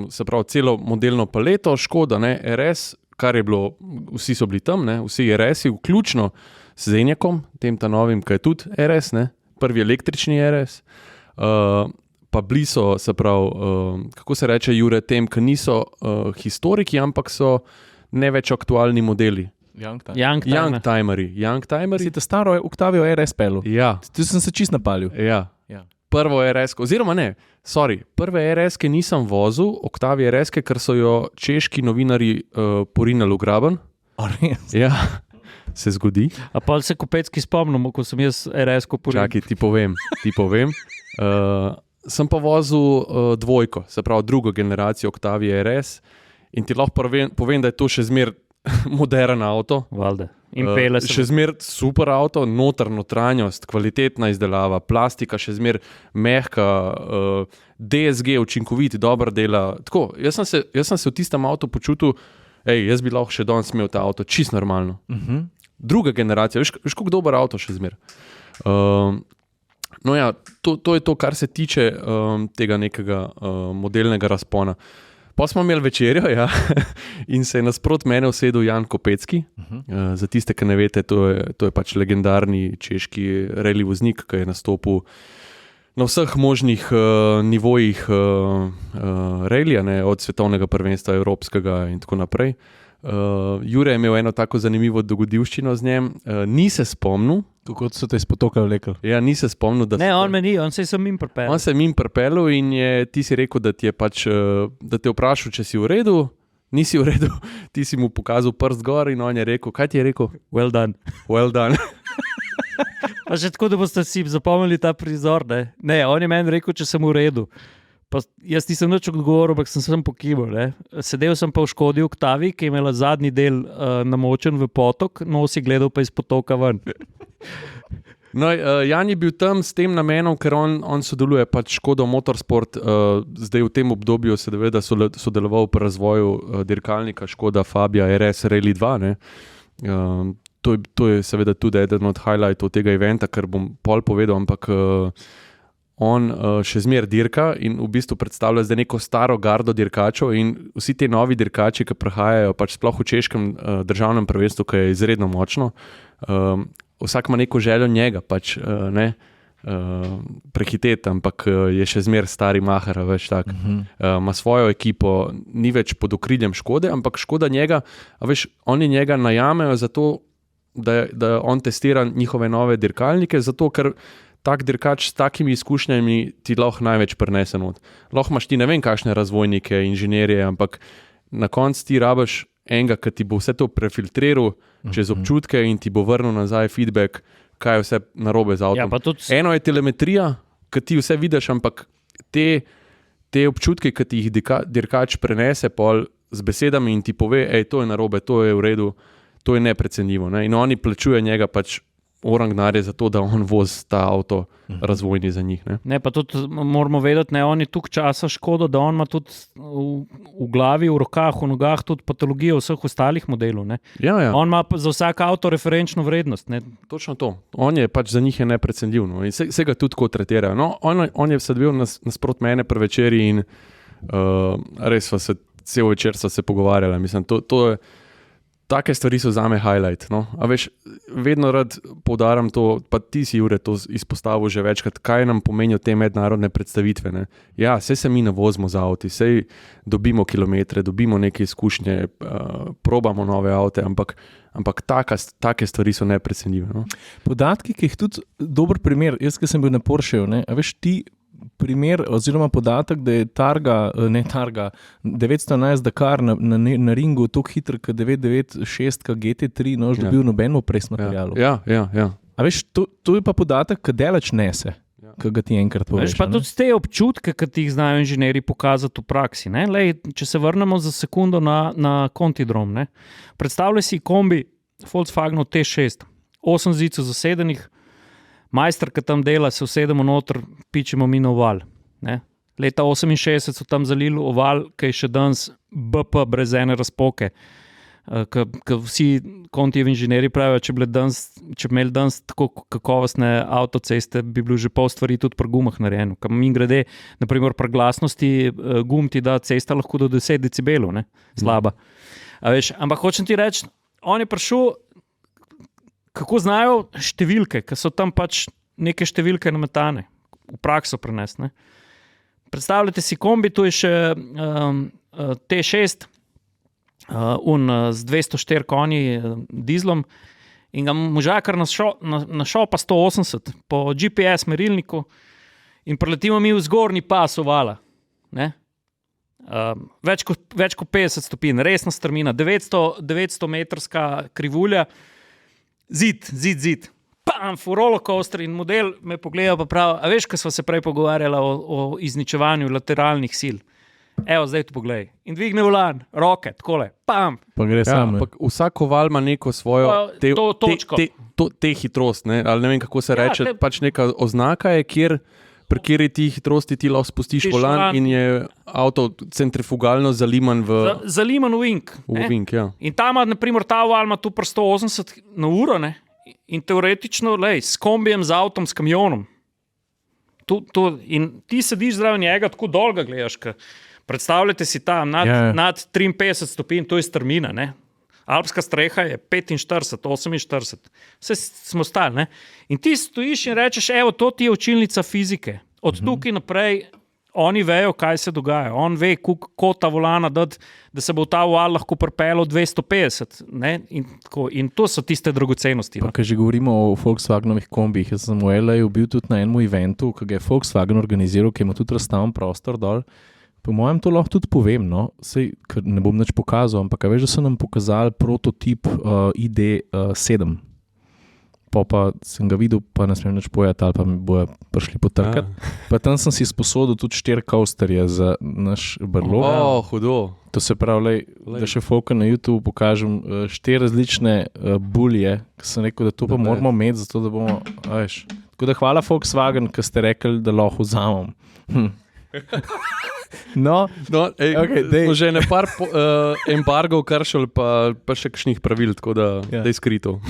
se pravi, celo modelno paleto, Škoda, RS, kar je bilo, vsi so bili tam, vsi RS-i, vključno z Enyaqom, tem ta novim, ki je tudi RS, prvi električni RS, pa bili so, se pravi, kako se reče, Jure, tem, ki niso historiki, ampak so ne več aktualni modeli. Youngtimeri. Si te staro Octavio RS pelu? Ja. Tu sem se čist napalil. Ja. Prvo RS, oziroma ne, prve RS-ke nisem vozil, Octavio RS-ke, ker so jo češki novinari porinali v graben. Res? Ja, se zgodi. A pa se Kopecki spomnimo, ko sem jaz RS-ko porinil. Čakaj, ti povem. Sem pa vozil dvojko, se pravi drugo generacijo Octavia RS in ti lahko povem, da je to še zmer modern avto. Valde. In pele se. Še zmer super avto, notranjost, kvalitetna izdelava, plastika še zmer mehka, DSG učinkovit, dobra dela. Tako, jaz sem se v tistem avtu počutil, jaz bi lahko še danes imel ta avto, čisto normalno. Druga generacija, veš koliko dober avto še zmer. No ja, to je to, kar se tiče tega nekega modelnega razpona. Pa smo imeli večerjo, ja, in se je nasprot mene usedel Jan Kopecki. Za tiste, ki ne veste, to je pač legendarni češki rally voznik, ki je nastopil na vseh možnih nivojih rallija, od svetovnega prvenstva, evropskega in tako naprej. Jure je imel eno tako zanimivo dogodivščino z njim, ni se spomnil. Kako so te iz potoka vlekli? Ja, ni se spomnil, da... Ne, on me ni, on se je mimo pripeljal. On se je mimo pripeljal in ti si rekel, da ti je pač, da te je vprašal, če si v redu, nisi v redu, ti si mu pokazal prst gor in on je rekel, kaj ti je rekel? Well done. Well done. Pa že tako, da boste si zapomnili ta prizor, ne? Ne, on je meni rekel, če sem v redu. Pa jaz nisem nič odgovoril, ampak sem pokival. Sedel sem pa v Škodi Oktavi, ki je imela zadnji del namočen v potok, nosi gledal pa iz potoka ven. No, Jan je bil tam s tem namenom, ker on sodeluje pač Škoda Motorsport, zdaj v tem obdobju seveda sodeloval pri razvoju dirkalnika Škoda Fabia RS Rally 2. Ne? To je seveda tudi eden od highlightov tega eventa, kar bom pol povedal, ampak on še zmer dirka in v bistvu predstavlja zdaj neko staro gardo dirkačev in vsi ti novi dirkači, ki prihajajo pač sploh v češkem državnem prvenstvu, ki je izredno močno, vsak ima neko željo njega pač prehiteti, ampak je še zmer stari mahar, več tak. Ima svojo ekipo, ni več pod okriljem Škode, ampak Škoda njega, veš, oni njega najamejo zato, da on testira njihove nove dirkalnike, zato ker tak dirkač s takimi izkušnjami ti lahko največ prinese not. Lahko imaš ti ne vem kakšne razvojnike, inženirje, ampak na koncu ti rabiš enega, ki ti bo vse to prefiltriral čez občutke in ti bo vrnil nazaj feedback, kaj je vse narobe z avtom. Ja, eno je telemetrija, ki ti vse vidiš, ampak te občutke, ki ti jih dirkač prenese pol z besedami in ti pove, to je narobe, to je v redu, to je neprecenljivo. Ne? In oni plačujejo njega pač orang denarja za to, da on vozi ta avto razvojni za njih. Ne, pa tudi moramo vedeti, on je tukaj časa Škodo, da on ima tudi v glavi, v rokah, v nogah tudi patologijo vseh ostalih modelov. Ne. Ja. On ima za vsak avto referenčno vrednost. Ne. Točno to. On je pač za njih je neprecenljiv. No. In se ga tudi kot tretirajo. No, on je sedel nasprot mene pri večeri in res sva se cel večer sva se pogovarjala. Mislim, to je take stvari so zame highlight. No? A veš, vedno rad poudaram to, pa ti si, Jure, to izpostavil že večkrat, kaj nam pomenijo te mednarodne predstavitve. Ne? Ja, saj se mi navozimo z avti, saj dobimo kilometre, dobimo neke izkušnje, probamo nove avte, ampak take stvari so neprecenljive. No? Podatki, ki jih tudi dober primer, jaz, ki sem bil na Porscheju, a veš, ti primer oziroma podatek, da je Targa 911 Dakar na ringu tako hitro, kot 996 GT3, nož dobil nobeno pres materialu. Ja. A veš, to je pa podatek, ki delač nese, ki ga ti enkrat poveš. Veš, pa tudi te občutke, ki ti jih znajo inženirji pokazati v praksi. Lej, če se vrnemo za sekundo na Contidrom. Ne? Predstavljaj si kombi Volkswagen T6, 8 zidcev zasedenih, majster, ki tam dela, se usedemo noter, pičemo mi na oval. Ne? Leta 68 so tam zalili oval, ki je še danes BP brez ene razpoke. Ker vsi Contijevi inženirji pravijo, če bi imeli danes tako kakovostne avtoceste, bi bilo že pol stvari tudi pri gumah narejeno. Ker mi grede, naprimer pri glasnosti gum ti da cesta lahko do 10 decibelov, ne? Slaba. A veš, ampak hočem ti reči, on je prišel, kako znajo številke, ki so tam pač neke številke nametane, v prakso prenesne. Predstavljate si kombi, tu je še T6, z 204 konji dizlom in ga možakar našel pa 180 po GPS merilniku in preletimo mi v zgornji pas ovala. Ne? Več kot 50 stopinj, resna strmina, 900 metrska krivulja, Zid. Pam, rollercoaster in model me pogleda pa prav. A veš, ko smo se prej pogovarjali o izničevanju lateralnih sil. Evo, zdaj tu poglej. In dvigne volan, roke, takole, pam. Pa gre samo. Vsak oval ima neko svojo točko. Te hitrost, ne? Ali ne vem, kako se reče. Pač neka oznaka je, pri kateri ti hitrosti ti lahko spustiš volan in je avto centrifugalno zaliman zaliman v vink. V vink, ja. In tam, naprimer, ta oval ima tu pri 180 na uro, ne? In teoretično, s kombijem, z avtom, s kamionom. In ti sediš zraven njega, tako dolgo gledaš, predstavljate si tam nad 53 stopinj, to je strmina, ne? Alpska streha je 45, 48, vse smo stali, ne? In ti stojiš in rečeš, evo, to ti je učilnica fizike. Od tukaj naprej oni vejo, kaj se dogaja. On ve, kako ta volana dati, da se bo ta val lahko pripeljal 250, ne? In to so tiste dragocenosti. Pa, ko že govorimo o Volkswagenovih kombih, jaz sem v LA bil tudi na enem eventu, ki ga je Volkswagen organiziral, ki ima tudi razstaven prostor dol. Po mojem to lahko tudi povem, no? Sej, ker ne bom nič pokazal, ampak veš, da so nam pokazali prototip ID7. Pa sem ga videl, pa ne smem nič povedati, ali pa mi bojo prišli potrkati. Pa tam sem si sposodil tudi 4 coasterje za naš brlog. Hudo. To se pravi, da še folka na YouTube pokažem 4 različne bulje, ki sem rekel, da to pa moramo imeti, zato da bomo, veš. Tako da hvala Volkswagen, ki ste rekli, da lahko vzamem. No, okay, že ne par embargov kršil, pa še kakšnih pravil, tako da je skrito.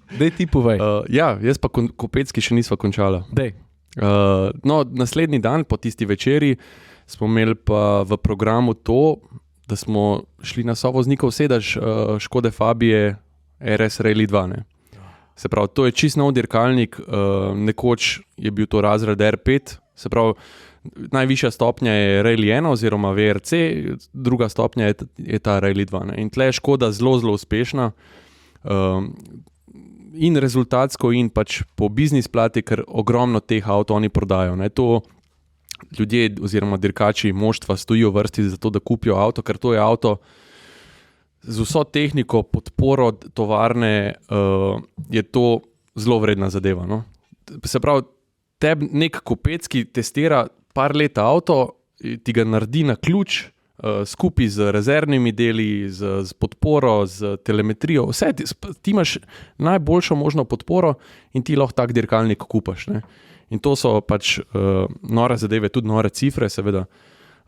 Dej ti povej. Jaz pa Kopecki še nisva končala. Naslednji dan, po tisti večeri, smo imeli pa v programu to, da smo šli na sovoznikov sedež Škode Fabije RS Rally 2. Ne? Se pravi, to je čist nov dirkalnik, nekoč je bil to razred R5, se pravi, najvišja stopnja je Rally 1 oziroma VRC, druga stopnja je ta Rally 2. Ne? In tle je Škoda zelo, zelo uspešna in rezultatsko in pač po biznis plati, ker ogromno teh avtov oni prodajo. Ne? To ljudje oziroma dirkači moštva stojijo v vrsti za to, da kupijo avto, ker to je avto z vso tehniko, podporo tovarne, je to zelo vredna zadeva. No? Se pravi, tebi nek Kopecki testira par leta avto, ti ga naredi na ključ, skupaj z rezervnimi deli, z podporo, z telemetrijo, vse, ti imaš najboljšo možno podporo in ti lahko tak dirkalnik kupaš. Ne? In to so pač nore zadeve, tudi nore cifre, seveda.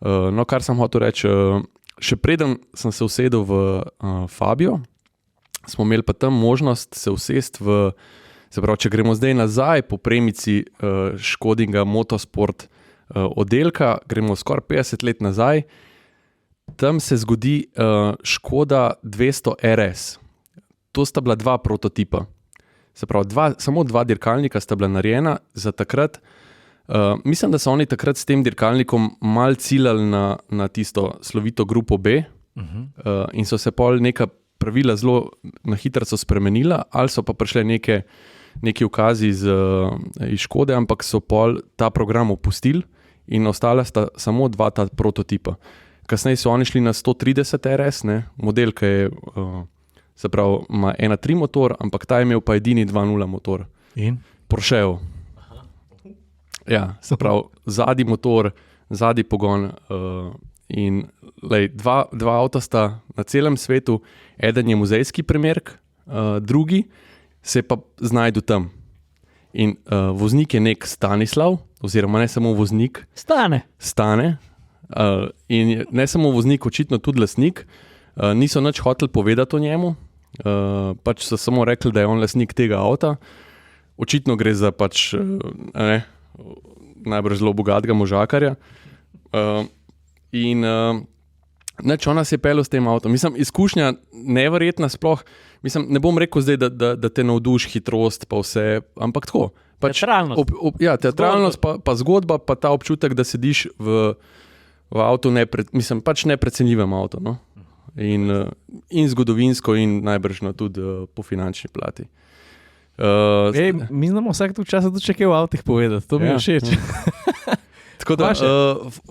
No, kar sem hotel reči, še preden sem se usedel v Fabio, smo imeli pa tam možnost se usesti se pravi, če gremo zdaj nazaj po premici Škodinga Motorsport oddelka, gremo skoraj 50 let nazaj, tam se zgodi Škoda 200 RS. To sta bila 2 prototipa. Se pravi, samo 2 dirkalnika sta bila narejena za takrat. Mislim, da so oni takrat s tem dirkalnikom mal ciljali na tisto slovito grupo B in so se pol neka pravila zelo na hitro spremenila, ali so pa prišle neki ukazi iz Škode, ampak so pol ta program opustili in ostala sta samo 2 ta prototipa. Kasneje so oni šli na 130 RS, ne, model, ki je, se pravi, ima 1.3 motor, ampak ta je imel pa edini 2.0 motor. In? Porscheov. Ja, se pravi, zadnji motor, zadnji pogon in dva avta sta na celem svetu, eden je muzejski primerek, drugi se pa znajdu tam. In voznik je nek Stanislav, oziroma ne samo voznik. Stane. In ne samo voznik, očitno tudi lastnik. Niso nič hoteli povedati o njemu, pač so samo rekli, da je on lastnik tega avta. Očitno gre za pač najbrž zelo bogatega možakarja. In ona se je peljal s tem avtom. Mislim, izkušnja neverjetna sploh. Mislim, ne bom rekel zdaj, da te navduši hitrost pa vse, ampak tako. Pač, teatralnost pa zgodba, pa ta občutek, da sediš v avtu, pač neprecenljivem avtu. No? In zgodovinsko in najbržno tudi po finančni plati. Mi znamo vsak tu časa tudi čekaj v avtih povedati, to mi je všeč. Tako da,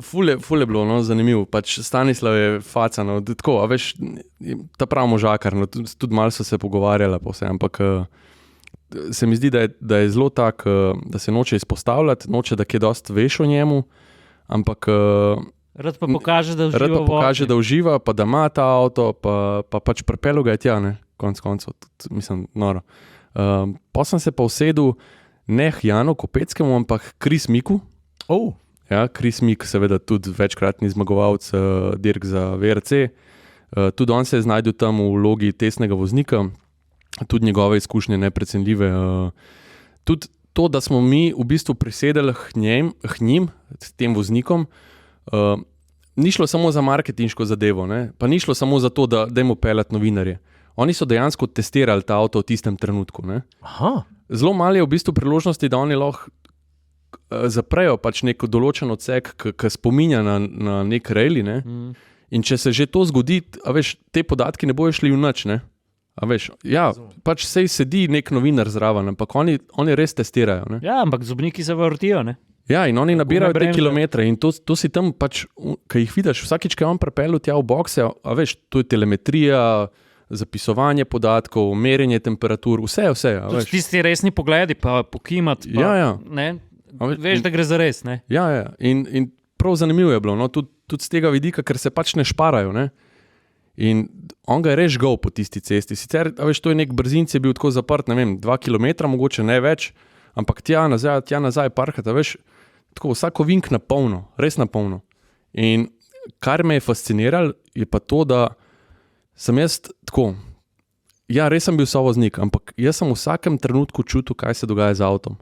ful je bilo zanimivo, pač Stanislav je faca, tako, a veš, ta prav možakar, tudi malo so se pogovarjala po vse, ampak se mi zdi, da je zelo tak, da se noče izpostavljati, noče, da kje dost veš o njemu, ampak Rad pa pokaže, da uživa. Rad pa pokaže, da uživa, pa da ima ta avto, pa pač prepelo ga je tja, ne, konc koncev, mislim, noro. Pa sem se pa usedel ne Janu Kopeckemu, ampak Chris Miku. Ja, Chris Mik, seveda tudi večkratni zmagovalec dirk za VRC. Tudi on se je znajdel tam v vlogi testnega voznika, tudi njegove izkušnje neprecenljive. Tudi to, da smo mi v bistvu prisedeli k njim, tem voznikom, ni šlo samo za marketinško zadevo, ne? Pa ni šlo samo za to, da dajmo peljati novinarje. Oni so dejansko testirali ta avto v tistem trenutku. Ne? Zelo malo je v bistvu priložnosti, da oni lahko zaprejo pač nek določen odsek, ki spominja na nek rally. Ne? In če se že to zgodi, a veš, te podatki ne bojo šli v nič. Ne? A veš, ja, pač sej sedi nek novinar zraven, ampak oni res testirajo. Ne? Ja, ampak zobniki se vrtijo, ne? Ja, in oni nabirajo te kilometre in to si tam pač, ki jih vidiš, vsakič, ki je on prepelil tja v bokse, a veš, to je telemetrija, zapisovanje podatkov, merjenje temperatur, vse. Tisti resni pogledi, pa pokimati, ne? Veš, da gre za res, ne? Ja. In prav zanimivo je bilo, no? Tudi z tega vidika, ker se pač ne šparajo, ne? In on ga je res žgal po tisti cesti. Sicer, a veš, to je nek brzinc, je bil tako zaprt, ne vem, 2 kilometra, mogoče ne več, ampak tja nazaj parkati, veš, tako vsako vink na polno, res na polno. In kar me je fasciniralo, je pa to, da sem jaz tako, ja, res sem bil sovoznik, ampak jaz sem v vsakem trenutku čutil, kaj se dogaja z avtom.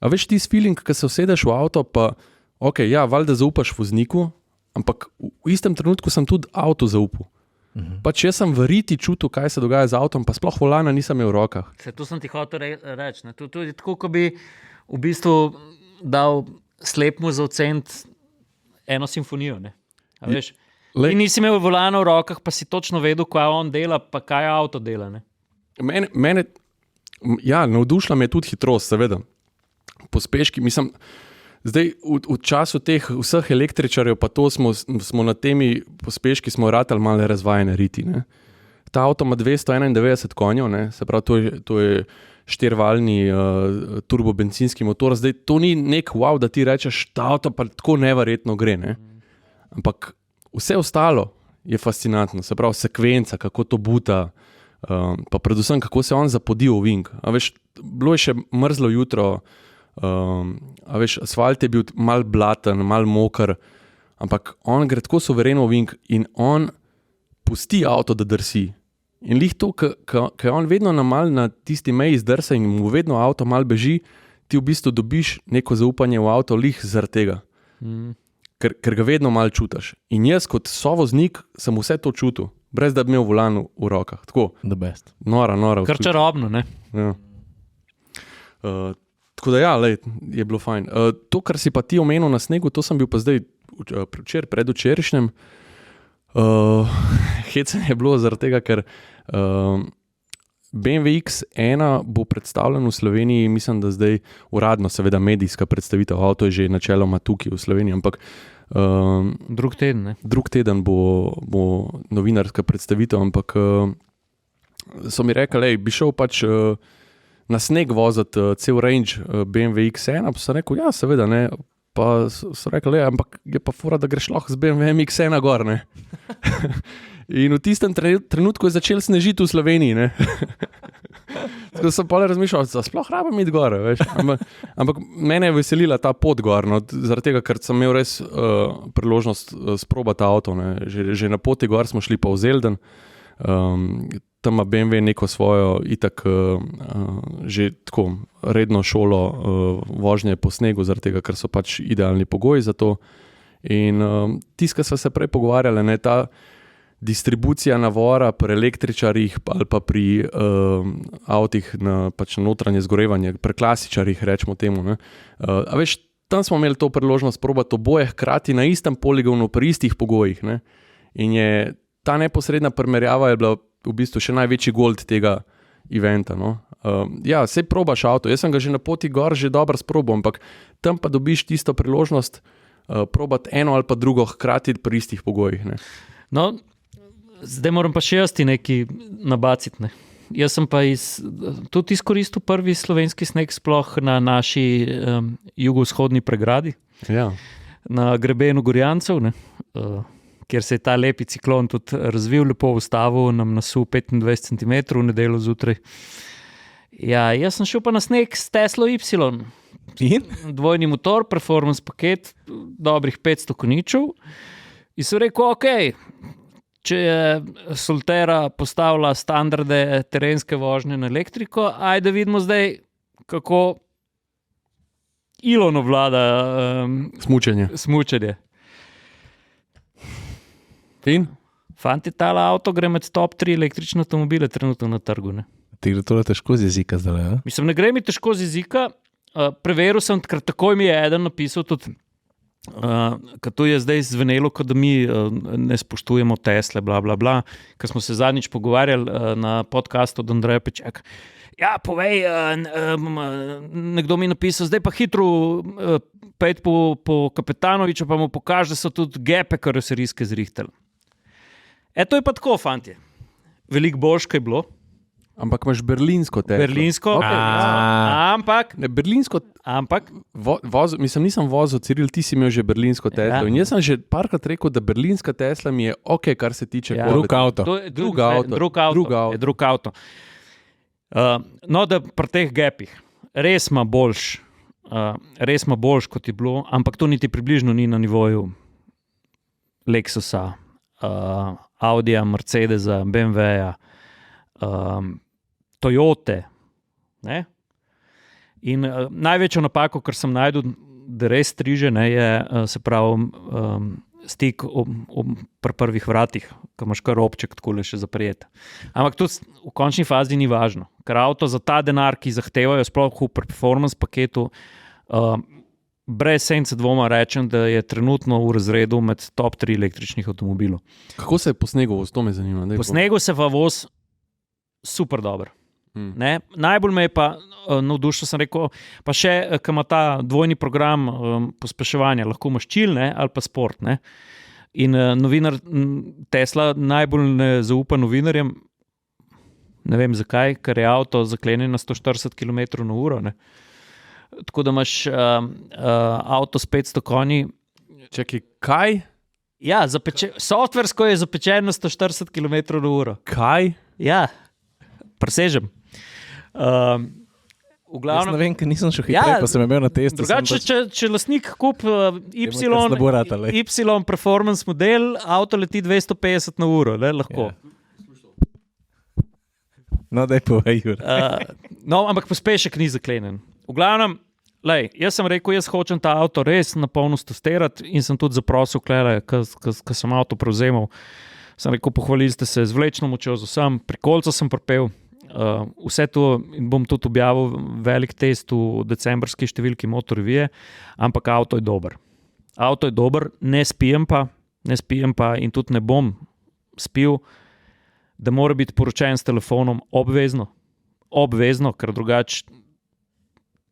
A veš, ti feeling, ko se usedeš v avto, pa ok, ja, valjda zaupaš vozniku, ampak v istem trenutku sem tudi avto zaupal. Pač jaz sem veriti čutil, kaj se dogaja z avtom, pa sploh volana nisem imel v rokah. To sem ti hotel reči. To je tako, ko bi v bistvu dal slepmu za ocent eno simfonijo. Ne? A veš? Ti nisi imel volana v rokah, pa si točno vedel, kaj on dela, pa kaj avto dela. Ne? Mene, ja, navdušila me je tudi hitrost, seveda. Pospeški, mislim, zdaj v času teh vseh električarjev, pa to smo na temi pospeški smo ratali malo razvajene riti. Ne? Ta avto ima 291 konjev, ne? Se pravi, to je 4-valni turbobencinski motor. Zdaj, to ni nek wow, da ti rečeš, ta avto pa tako neverjetno gre. Ne? Ampak vse ostalo je fascinantno. Se pravi, sekvenca, kako to buta, pa predvsem, kako se on zapodi v vink. A veš, bilo je še mrzlo jutro, a veš, asfalt je bil mal blaten, mal moker, ampak on gre tako suvereno v vink in on pusti avto, da drsi. In lih to, ker on vedno na tisti meji zdrsa in mu vedno avto mal beži, ti v bistvu dobiš neko zaupanje v avto lih zaradi tega. Ker ga vedno mal čutiš. In jaz kot sovoznik sem vse to čutil, brez da bi imel volan v rokah. Tako. The best. Nora. Kar čarobno, ne? Ja. Tako da ja, lej, je bilo fajn. To, kar si pa ti omenil na snegu, to sem bil pa zdaj predvčerajšnjem. Hecen je bilo zaradi tega, ker BMW X1 bo predstavljen v Sloveniji, mislim, da zdaj uradno, seveda medijska predstavitev, avto je že načeloma tukaj v Sloveniji, ampak drug teden, ne? Drug teden bo novinarska predstavitev, ampak so mi rekli, lej, bi šel pač na sneg voziti cel range BMW X1, pa sem rekel, ja, seveda, ne, pa so rekli, ampak je pa fora, da greš lahko z BMW X1 gor, ne. In v tistem trenutku je začel snežiti v Sloveniji, ne. Tako sem pa razmišljal, da sploh rabim iti gor, veš, ampak mene je veselila ta pot gor, no, zaradi tega, ker sem imel res priložnost sprobati avto, ne. Že na poti gor smo šli pa v Zelden, tam ima BMW neko svojo itak že tako redno šolo vožnje po snegu, zaradi tega, ker so pač idealni pogoji za to. In tiska sva se prej pogovarjala, ne, ta distribucija navora pri električarjih ali pa pri avtih na pač notranje zgorevanje, pri klasičarjih, rečemo temu. Ne. A veš, tam smo imeli to priložnost probati oboje hkrati na istem poligonu pri istih pogojih. Ne. In je ta neposredna primerjava je bila v bistvu še največji gold tega eventa. No. Ja, sej probaš avto, jaz sem ga že na poti gor že dobro sprobal, ampak tam pa dobiš tisto priložnost probati eno ali pa drugo hkrati pri istih pogojih. Ne. No, zdaj moram pa še jaz ti nekaj nabaciti. Ne. Jaz sem pa tudi izkoristil prvi slovenski sneg sploh na naši jugovzhodni pregradi. Ja. na grebenu Gorjancev, kjer se je ta lepi ciklon tudi razvil, lepo ustavil, nam nasul 25 cm v nedeljo zjutraj. Ja, jaz sem šel pa na sneg s Teslo Y. Dvojni motor, performance paket, dobrih 500 konjičev. In sem rekel, ok, če je Solterra postavila standarde terenske vožnje na elektriko, ajde vidimo zdaj, kako Elon vlada smučanje. In? Fanti, tale avto gre med top 3 električne avtomobile trenutno na trgu. Ti gre to težko z jezika zdaj, ne? Mislim, ne gre mi težko z jezika. Preveril sem, ker takoj mi je eden napisal tudi, ker to je zdaj zvenelo, kot da mi ne spoštujemo Tesle, bla, bla, bla. Ker smo se zadnjič pogovarjali na podcastu od Andreja Pečaka. Ja, povej, nekdo mi je napisal, zdaj pa hitro pejt po Kapetanoviču, pa mu pokaže, da so tudi gepe karoserijske zrihtali. To je pa tako, fantje. Veliko boljš, kaj je bilo. Ampak imaš berlinsko Teslo. Berlinsko, okay, ampak... Ne, berlinsko... Ampak... nisem vozil, Ciril, ti si imel že berlinsko Teslo. Ja. In jaz sem že parkrat rekel, da berlinska Tesla mi je ok, kar se tiče... Ja. Drug avto. Drug avto. No, da pri teh gepih res ima boljš, kot je bilo, ampak to niti približno ni na nivoju Lexusa, Audija, Mercedesa, BMW-ja, Toyote. Ne? In največjo napako, kar sem najdel, da res striže, je se pravi stik pri prvih vratih, ko imaš kar obček takole še zaprijet. Ampak to v končni fazi ni važno, ker avto za ta denar, ki zahtevajo sploh v performance paketu, brez sence dvoma rečem, da je trenutno v razredu med top 3 električnih avtomobilov. Kako se je po snegu voz, to me zanima. Po snegu se pa voz super dober. Najbolj me je pa navdušil, sem rekel, pa še, ko ima ta dvojni program pospeševanja, lahko imaš chill, ali pa sport. Ne? In novinar Tesla najbolj ne zaupa novinarjem, ne vem zakaj, ker je avto zaklenjen na 140 km/h. Ne? Tako da imaš avto s 500 konji. Čakaj, kaj? Ja, softversko je zapečen na 140 km/h. Kaj? Ja, presežem. V glavnem, ne vem, ker nisem šel hitreje, pa sem imel na testu. Drugače, če lastnik kupi Y performance model, avto leti 250 na uro, lahko. No, daj povej, Jure. Ampak pospešek ni zaklenjen. V glavnem, jaz sem rekel, jaz hočem ta avto res na polnost testirati in sem tudi zaprosil, ko sem avto prevzemal. Sem rekel, pohvalili ste se z vlečno močjo, z vsem, pri kolcu sem pripel. Vse to bom tudi objavil, velik test v decembrski številki Motor Revije, ampak avto je dober. Avto je dober, ne spijem pa in tudi ne bom spil, da mora biti poročen s telefonom obvezno, ker drugače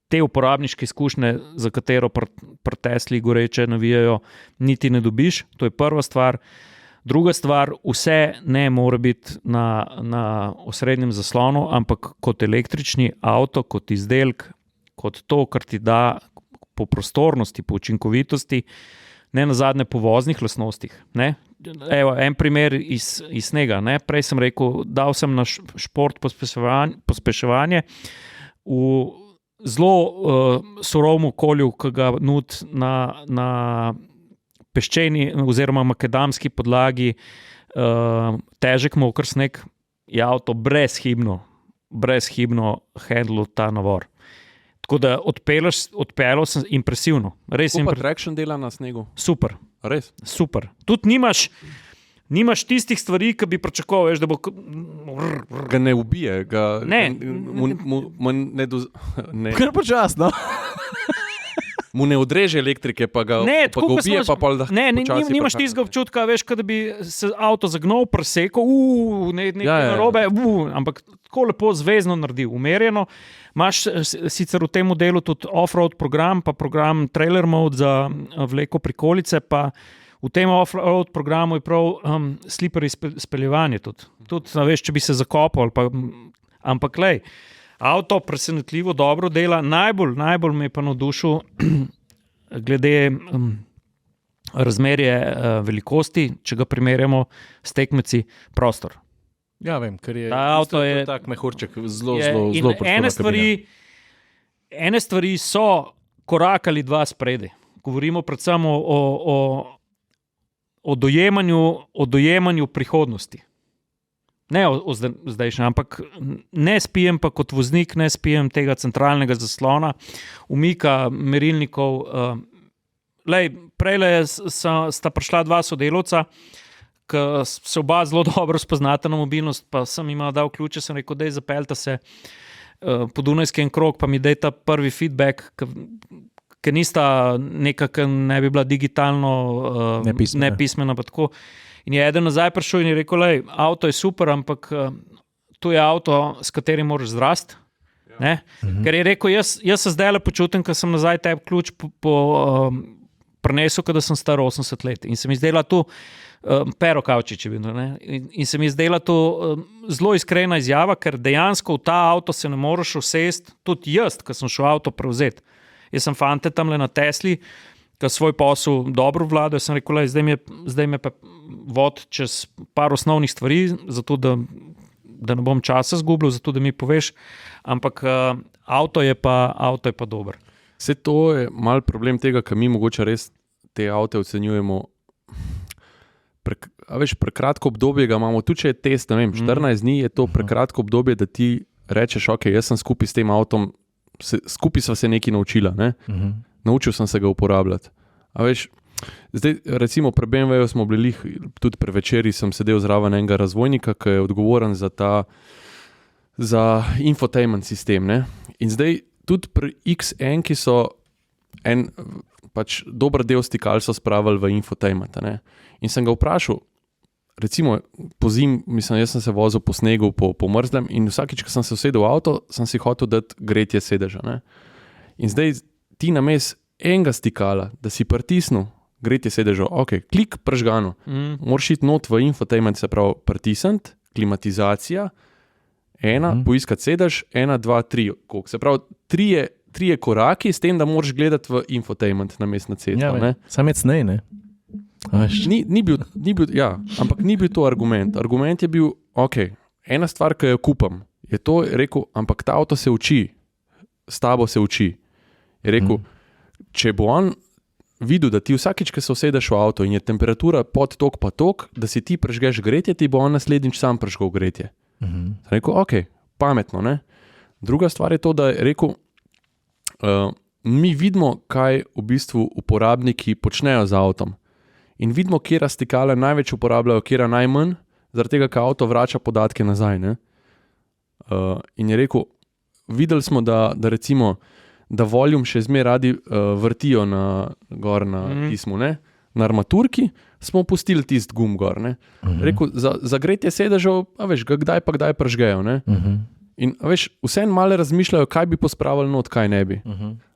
te uporabniške izkušnje, za katero pri Tesli goreče navijajo, niti ne dobiš, to je prva stvar. Druga stvar, vse ne mora biti na osrednjem zaslonu, ampak kot električni avto, kot izdelek, kot to, kar ti da po prostornosti, po učinkovitosti, ne nazadnje po voznih lastnostih. Ne? Evo, en primer iz snega. Ne? Prej sem rekel, dal sem na šport pospeševanje v zelo surovem okolju, ki ga nudi na peščeni oziroma makadamski podlagi, težek mokr sneg, je avto brezhibno handlo ta navor. Tako da odpeljal sem impresivno. Kako pa traction dela na snegu? Super. Res? Super. Tudi nimaš tistih stvari, ki bi pričakoval, veš, da bo... Ga ne ubije, ga... Ne. Kar počasno. Mu ne odreže elektrike, pa ga ubije, pa pol da počasi. Nimaš tistega občutka, veš, da bi se avto zagnal, presekal, nekaj narobe, ampak tako lepo zvezno naredi, umerjeno. Imaš sicer v tem modelu tudi off-road program, pa program trailer mode za vleko prikolice, pa v tem off-road programu je prav slippery speljevanje tudi. Tudi, veš, če bi se zakopal, ampak lej, avto presenetljivo dobro dela, najbolj me je pa navdušil glede razmerje velikosti, če ga primerjamo s tekmeci, prostor. Ja, vem, ker je avto je tak mehurček, zelo ene stvari so korak ali dva spredi. Govorimo predvsem o dojemanju prihodnosti. Ne o zdajšnjem, ampak ne spijem pa kot voznik, ne spijem tega centralnega zaslona, umika merilnikov. Prejle sta prišla dva sodelavca, ki se oba zelo dobro spoznata na mobilnost, pa sem jim dal ključe, sem rekel, daj zapeljta se po Dunajski en krog, pa mi daj ta prvi feedback, ker nista nekako ne bi bila digitalno nepismena pa tako. In je eden nazaj prišel in je rekel, avto je super, ampak to je avto, s katerim moraš zrasti. Ja. Ker je rekel, jaz se zdaj počutim, ker sem nazaj tebi ključ prinesel, kada sem star 80 let. In se mi zdela to, Pero Kavčič je bil, in se mi zdela to zelo iskrena izjava, ker dejansko v ta avto se ne moreš usesti, tudi jaz, ko sem šel avto prevzeti. Jaz sem fante tamle na Tesli, ki svoj posel dobro vladajo, sem rekel, zdaj me pa vod čez par osnovnih stvari, zato da ne bom časa zgubil, zato da mi poveš, ampak avto je pa dober. Vse to je mal problem tega, ker mi mogoče res te avte ocenjujemo prekratko obdobje ga imamo, tudi če je test, ne vem, 14 dni je to prekratko obdobje, da ti rečeš, ok, jaz sem skupaj s tem avtom, skupaj sva se nekaj naučila, ne? Naučil sem se ga uporabljati. A veš, zdaj recimo pri BMW-ju smo bili, tudi pri večeri sem sedel zraven enega razvojnika, ki je odgovoren za infotainment sistem, ne? In zdaj tudi pri XN, ki so pač dober del stikal so spravili v infotainment, ne? In sem ga vprašal, recimo po zim, jaz sem se vozil po snegu, po mrzlem in vsakič, ko sem se usedel v avto, sem si hotel dati gretje sedeža, ne? In zdaj ti namesto enega stikala, da si pritisnil gretje sedeža, ok, klik prižgano, moraš iti not v infotainment, se pravi pritisniti, klimatizacija, poiskati sedež, 1, 2, 3, koliko, se pravi, trije koraki s tem, da moraš gledati v infotainment namesto na cesto. Ja, sam je cnej, ne? Ni bil, ja, ampak ni bil to argument. Argument je bil, ok, ena stvar, ki jo kupam, je to, rekel, ampak ta avto se uči, s tabo se uči. Je rekel, če bo on videl, da ti vsakič, ko se usedeš v avto in je temperatura pod tok pa tok, da si ti prižgeš gretje, ti bo on naslednjič sam prižgal gretje. Rekel, ok, pametno, ne? Druga stvar je to, da je rekel, mi vidimo, kaj v bistvu uporabniki počnejo z avtom. In vidimo, kjera stikala največ uporabljajo, kjera najmanj, zaradi tega, ker avto vrača podatke nazaj. Ne? In je rekel, videli smo, da recimo, da volume še zmeraj radi vrtijo gor na pismu, ne? Na armaturki, smo pustili tisti gum gor. Ne? Rekel, za gretje sedežev, veš, kdaj pa kdaj pržgejo. Ne? In veš, vseeno malo razmišljajo, kaj bi pospravili not, kaj ne bi.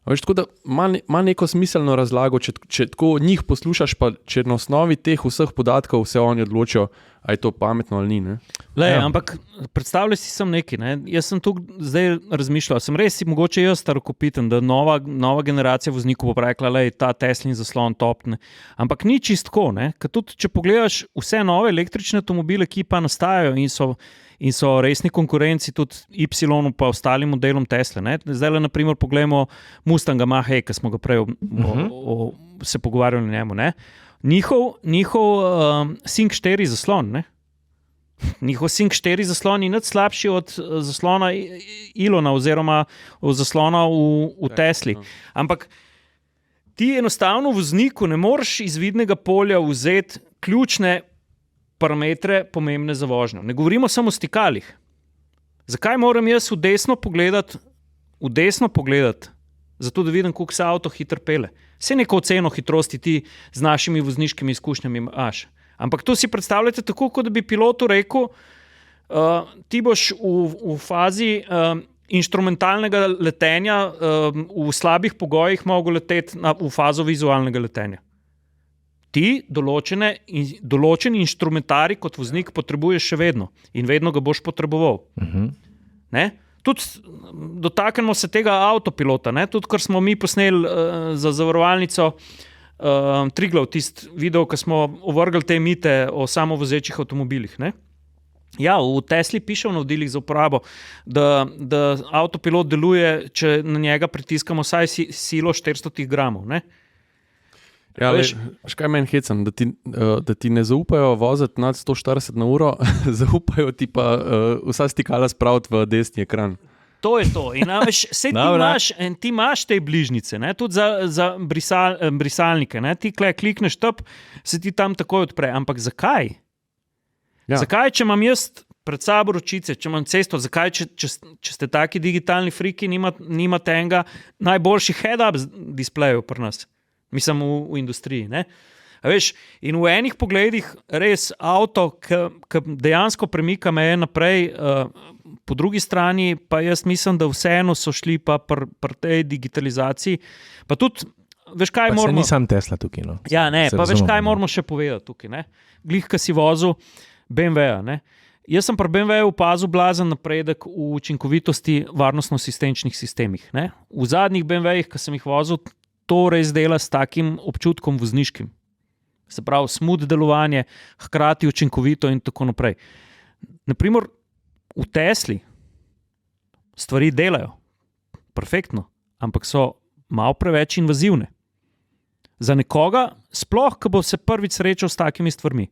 Veš, tako da ima neko smiselno razlago, če tako njih poslušaš, pa če na osnovi teh vseh podatkov se oni odločijo, a je to pametno ali ni. Ne? Ampak predstavljaj si sem nekaj. Ne? Jaz sem tu zdaj razmišljal, sem res mogoče jaz starokopiten, da nova generacija voznikov bo rekla, ta Teslin zaslon topne. Ampak ni čistko, ker tudi če pogledaš vse nove električne avtomobile, ki pa nastajajo in so resni konkurenci tudi Y pa ostalim modelom Tesla. Ne? Zdaj le naprimer pogledamo Mustanga Mach-E, ki smo ga prej se pogovarjali o njemu. Ne? Njihov Sync 4 zaslon, ne? Njihov Sync 4 zaslon je nič slabši od zaslona Ilona oziroma zaslona v Tesli. Ampak ti enostavno vozniku ne moreš iz vidnega polja vzeti ključne parametre pomembne za vožnjo. Ne govorimo samo o stikalih. Zakaj moram jaz v desno pogledati, zato da vidim, koliko se avto hitro pele. Vse neko oceno hitrosti ti z našimi vozniškimi izkušnjami imaš. Ampak to si predstavljate tako, kot da bi pilotu rekel, ti boš v fazi inštrumentalnega letenja v slabih pogojih mogel leteti v fazo vizualnega letenja. Ti določen inštrumentari kot voznik potrebuješ še vedno in vedno ga boš potreboval. Ne? Tudi dotaknemo se tega avtopilota, ne? Tudi kar smo mi posneli za zavarovalnico Triglav, tisti video, ko smo ovrgli te mite o samovozečih avtomobilih. Ne? Ja, v Tesli piše v navodilih za uporabo, da avtopilot deluje, če na njega pritiskamo vsaj silo 400 gramov. Ne? Ja, kaj meni hecam, da ti ne zaupajo voziti nad 140 na uro, zaupajo ti pa vsa stikala spraviti v desni ekran. To je to. In ti imaš te bližnjice, ne? Tudi za brisalnike. Ne? Ti klikneš top, se ti tam takoj odpre. Ampak zakaj? Ja. Zakaj, če imam jaz pred sabo ročice, če imam cesto, zakaj, če ste taki digitalni friki, nimate enega najboljših head-up displejev pri nas? Mislim, v industriji. Ne? A veš, in v enih pogledih res avto, ki dejansko premika meje naprej, po drugi strani pa jaz mislim, da vseeno so šli pa pri tej digitalizaciji. Pa tudi, veš kaj pa moramo... Se nisem Tesla tukaj, no. Ja, ne, pa veš kaj moramo še povedati tukaj, ne. Glih, ki si vozil BMW-ja, ne. Jaz sem pri BMW-ju opazil blazen napredek v učinkovitosti varnostno-asistenčnih sistemih, ne. V zadnjih BMW-jih, ki sem jih vozil, to res dela s takim občutkom vozniškim. Se pravi, smooth delovanje, hkrati učinkovito in tako naprej. Naprimer, v Tesli stvari delajo perfektno, ampak so malo preveč invazivne. Za nekoga, sploh, ki bo se prvič srečal s takimi stvarmi.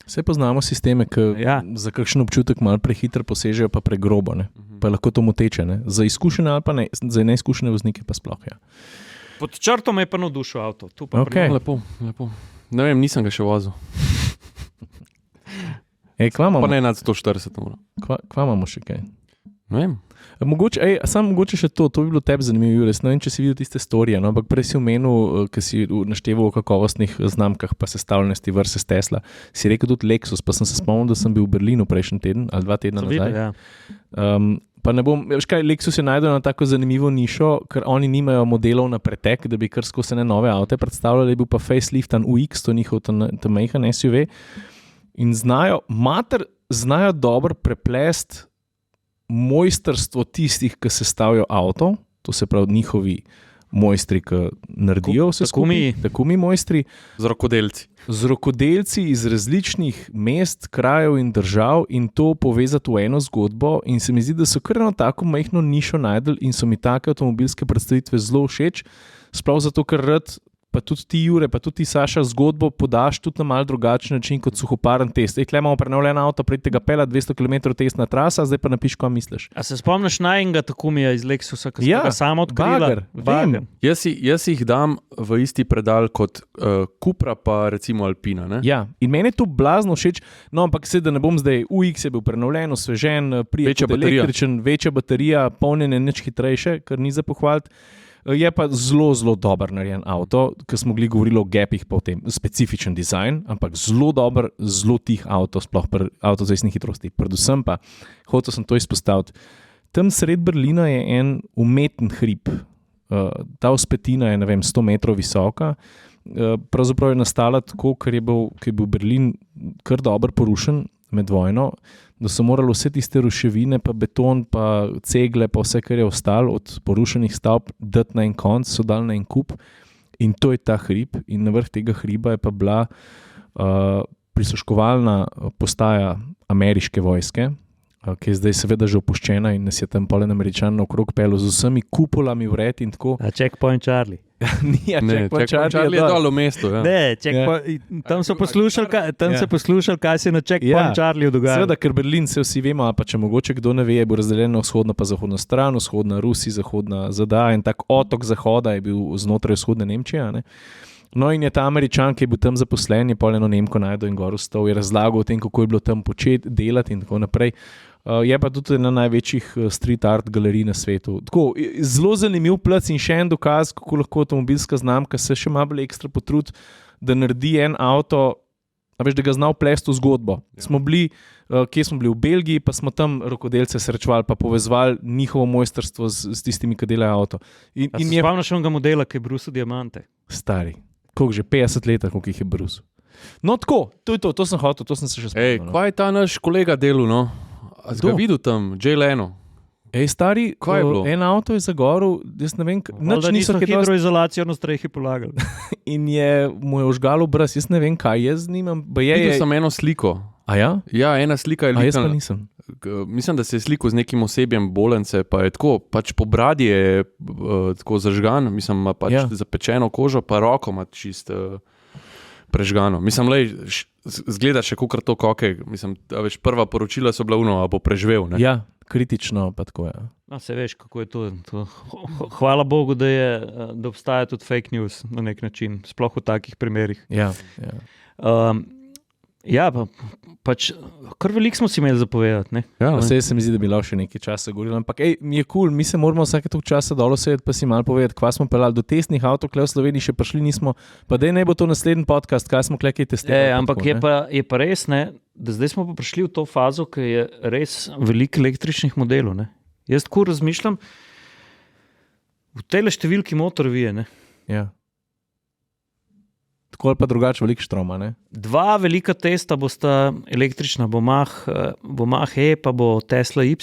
Vse poznamo sisteme, ki za kakšen občutek malo prehitro posežejo, pa pregrobo, ne? Pa lahko to moteče. Ne? Za izkušene ali pa ne, za neizkušene voznike pa sploh. Ja. Pod črto me je pa navdušil avto. Okay. Lepo. Ne vem, nisem ga še vozil. Pa ne nad 140. Kva imamo še kaj? Ne vem. Mogoče še to bi bilo tebi zanimivo, Juris. Ne vem, če si videl tiste storije, no? Ampak prej si omenil, ki si našteval o kakovostnih znamkah pa sestavljenosti versus Tesla. Si rekel tudi Lexus, pa sem se spomnil, da sem bil v Berlinu prejšnji teden ali 2 tedna nazaj. Ja. Pa ne bom, veš kaj, Lexus je najdel na tako zanimivo nišo, ker oni nimajo modelov na pretek, da bi kar skozi ne nove avte predstavljali, je bil pa faceliftan UX, to njihov ta majhen SUV. In znajo dobro preplesti mojstrstvo tistih, ki sestavljajo avto, to se pravi njihovi mojstri, ki naredijo vse skupaj, tako mi mojstri. Z rokodelci iz različnih mest, krajev in držav in to povezati v eno zgodbo in se mi zdi, da so kar eno tako majhno nišo najdel in so mi take avtomobilske predstavitve zelo všeč, sploh zato, ker rad, pa tudi ti, Jure, pa tudi ti, Saša, zgodbo podaš tudi na malo drugačen način kot suhoparen test. Tle imamo prenovljen avto, pred tega pela 200 km testna trasa, zdaj pa napiš, kaj misliš. A se spomniš najnega Takumija iz Lexusa, ki smo ga samo odkrili? Bager. Jaz jih dam v isti predal kot Cupra pa recimo Alpina. Ne? Ja, in meni je to blazno všeč, no ampak se, da ne bom zdaj, UX je bil prenovljen, osvežen, električen, večja baterija, polnjenje nič hitrejše, kar ni za pohvaliti. Je pa zelo, zelo dober narejen avto, ker smo govorili o gapih, pa o tem specifičen dizajn, ampak zelo dober, zelo tih avto, sploh pri avtocestni hitrosti. Predvsem pa, hotel sem to izpostaviti, tam sred Berlina je en umeten hrib. Ta vzpetina je, 100 metrov visoka. Pravzaprav je nastala tako, ker je bil Berlin kar dobro porušen med vojno, da so morali vse tiste ruševine, pa beton, pa cegle, pa vse, kar je ostalo od porušenih stavb, dati na en konc, so dali na en kup in to je ta hrib. In na vrh tega hriba je pa bila prisluškovalna postaja ameriške vojske, ki je zdaj seveda že opuščena in nas je tam polen Američan naokrog pelil z vsemi kupolami vred in tako. A Checkpoint Charlie? Checkpoint Charlie je dol v mestu. Ja. Tam so poslušali, kaj se je na Checkpoint Charlie dogaja. Seveda, ker Berlin se vsi vemo, pa če mogoče kdo ne ve, je bil razdeljen na vzhodno pa zahodno stran, vzhodna Rusi, zahodna ZDA in tak otok zahoda je bil znotraj vzhodne Nemčije. Ne? No in je ta Američan, ki je bil tam zaposlen, je pol eno Nemko najdel in gor vstal, je razlagal o tem, kako je bilo tam početi, delati in tako naprej. Je pa tudi ena največjih street art galerij na svetu. Tako, zelo zanimiv plac in še en dokaz, kako lahko avtomobilska znamka se še malo bolj ekstra potrudi, da naredi en avto, da ga zna vplesti v zgodbo. Ja. Kje smo bili? V Belgiji, pa smo tam rokodelce srečevali, pa povezvali njihovo mojstrstvo s tistimi, ki delajo avto. Se spomniš onega modela, ki je brusil diamante? Stari. Koliko že? 50 let, koliko jih je brusil. No tako, to je to sem hotel, to sem se še spomnil. Kaj je ta naš kolega delal, no? A si ga videl tam, Jay Leno, Ej, stari, Kaj je bilo? en avto je zagoril, jaz ne vem, nič niso kaj dosti hidroizolacijo na strehi polagali. in mu je ožgal obraz, jaz ne vem, kaj jaz z njim. Videl sem eno sliko. A ja? Ja, ena slika je A jaz pa likala. nisem. Mislim, da se je slikal z nekim osebjem bolence, pa je tako, pač po bradi je tako zažgan, mislim, ima pač zapečeno kožo, pa roko ima čist prežgano. Mislim, zgleda še kakor to koke, mislim, veš, prva poročila so bila a bo preživel, ne? Ja, kritično pa tako je. No, se veš, kako je to. Hvala Bogu, da obstaja tudi fake news na nek način, sploh v takih primerih. Ja. Pač kar veliko smo si imeli zapovedati, ne? Ja, Vse se mi zdi, da bi lahko še nekaj časa govorili, ampak mi je cool, mi se moramo vsake toliko časa dolo sedeti, pa si malo povedati, kva smo pelali do testnih avtov, kle v Sloveniji še prišli nismo, pa dej ne bo to naslednji podcast, kaj smo kle kaj testirali. Ampak je pa res, ne, da zdaj smo pa prišli v to fazo, ki je res veliko električnih modelov, ne. Jaz tako razmišljam, v tele številki motor vije, ne. Ja. Tako ali pa drugače veliko štroma, ne? 2 velika testa bosta električna, bo Mach E, pa bo Tesla Y.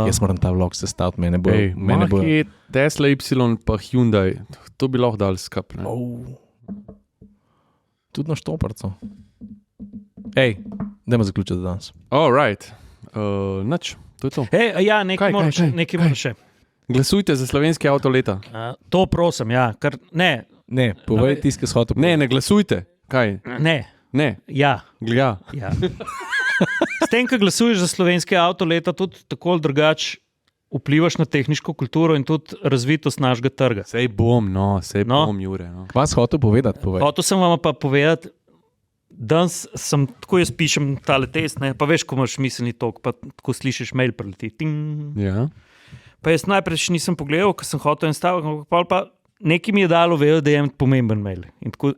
Jaz moram ta vlog sestaviti, mene bo. Mach E, Tesla Y pa Hyundai, to bi lahko dal skap, ne? Tudi na štoparco. Dajmo zaključiti danes. All right, nič, to je to. Nekaj moram še. Glasujte za slovenski avto leta. To prosim, ker ne. Ne, povej tiske shoto. Ne glasujte. Kaj? Ne. Ja. S tem, ko glasuješ za slovenski avto leta, tudi tako ali drugače vplivaš na tehniško kulturo in tudi razvitost našega trga. Sej bom, Jure. No. Kva si hotel povedati? Hotel sem vam pa povedati, danes sem, tako jaz pišem tale test, ne, pa veš, ko imaš miselni tok, pa tako slišiš mail preleti. Ja. Pa jaz najprej nisem pogledal, ker sem hotel en stavek, pa nekaj mi je dalo vedeti, da je pomemben mail. In tako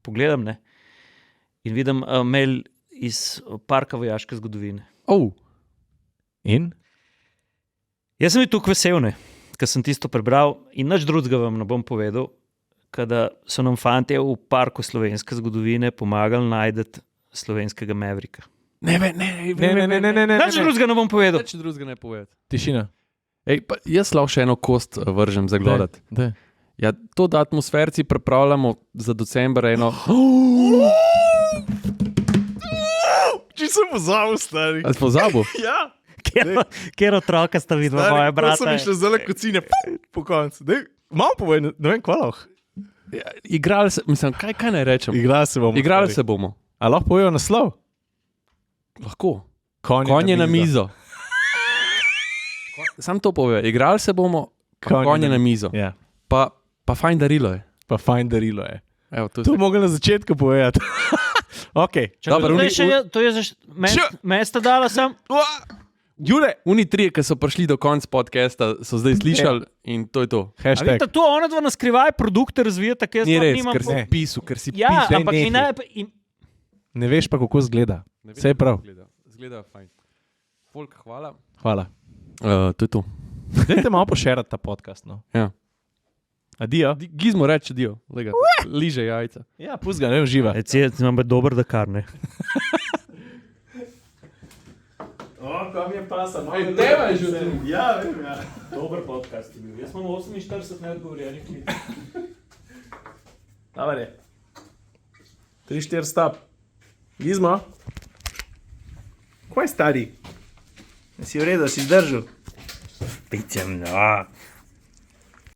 pogledam, ne, in vidim mail iz Parka vojaške zgodovine. In? Jaz sem bil tukaj vesel, ne, ker sem tisto prebral in nič drugega vam ne bom povedal, kada so nam fantje v Parku slovenske zgodovine pomagali najdeti slovenskega Mavericka. Ne. Nič drugega ne bom povedal. Nič drugega ne povedati. Tišina. Jaz lahko še eno kost vržem za gledati. Ja, to, da atmosferci pripravljamo za december eno... Če sem pozabil, stari. A si pozabil? Ja. Kjer otroka sta videla, moja brata? Stari, sem zelo kocine po koncu. Malo povej, ne vem, kva lahko. Igrali se, mislim, kaj ne rečem? Igrali se bomo. A lahko povejo naslov? Lahko. Konje na mizo. Sam to pove, igrali se bomo, konje na mizo. Ja. Pa fajn darilo je. Evo, to mogli na začetku povedati. Okay. To je mesta dala sem. Jure, oni trije, ki so prišli do konca podcasta, so zdaj slišali in to je to. Hashtag. To ona dva naskrivaj produkte razvijata, ker ni res, ker si pisal, ampak ne veš pa, kako zgleda. Vse je prav. Zgleda fajn. Folk, hvala. Hvala. To je to. Dajte malo pošerati ta podcast, no. Ja. Adijo. Gizmo reče adijo. Liže jajca. Ja, pust ga, ne uživa. Imam dober Dakar, ne. Kam je pasa? Deva je že v tem. Ja, vem, ja. Dober podcast je bil. Jaz imam 48 neodgovorjenih klicev. Dobar je. 3-4 stop. Gizmo? Kaj stari? Si v redu, si zdržal? Picem, no.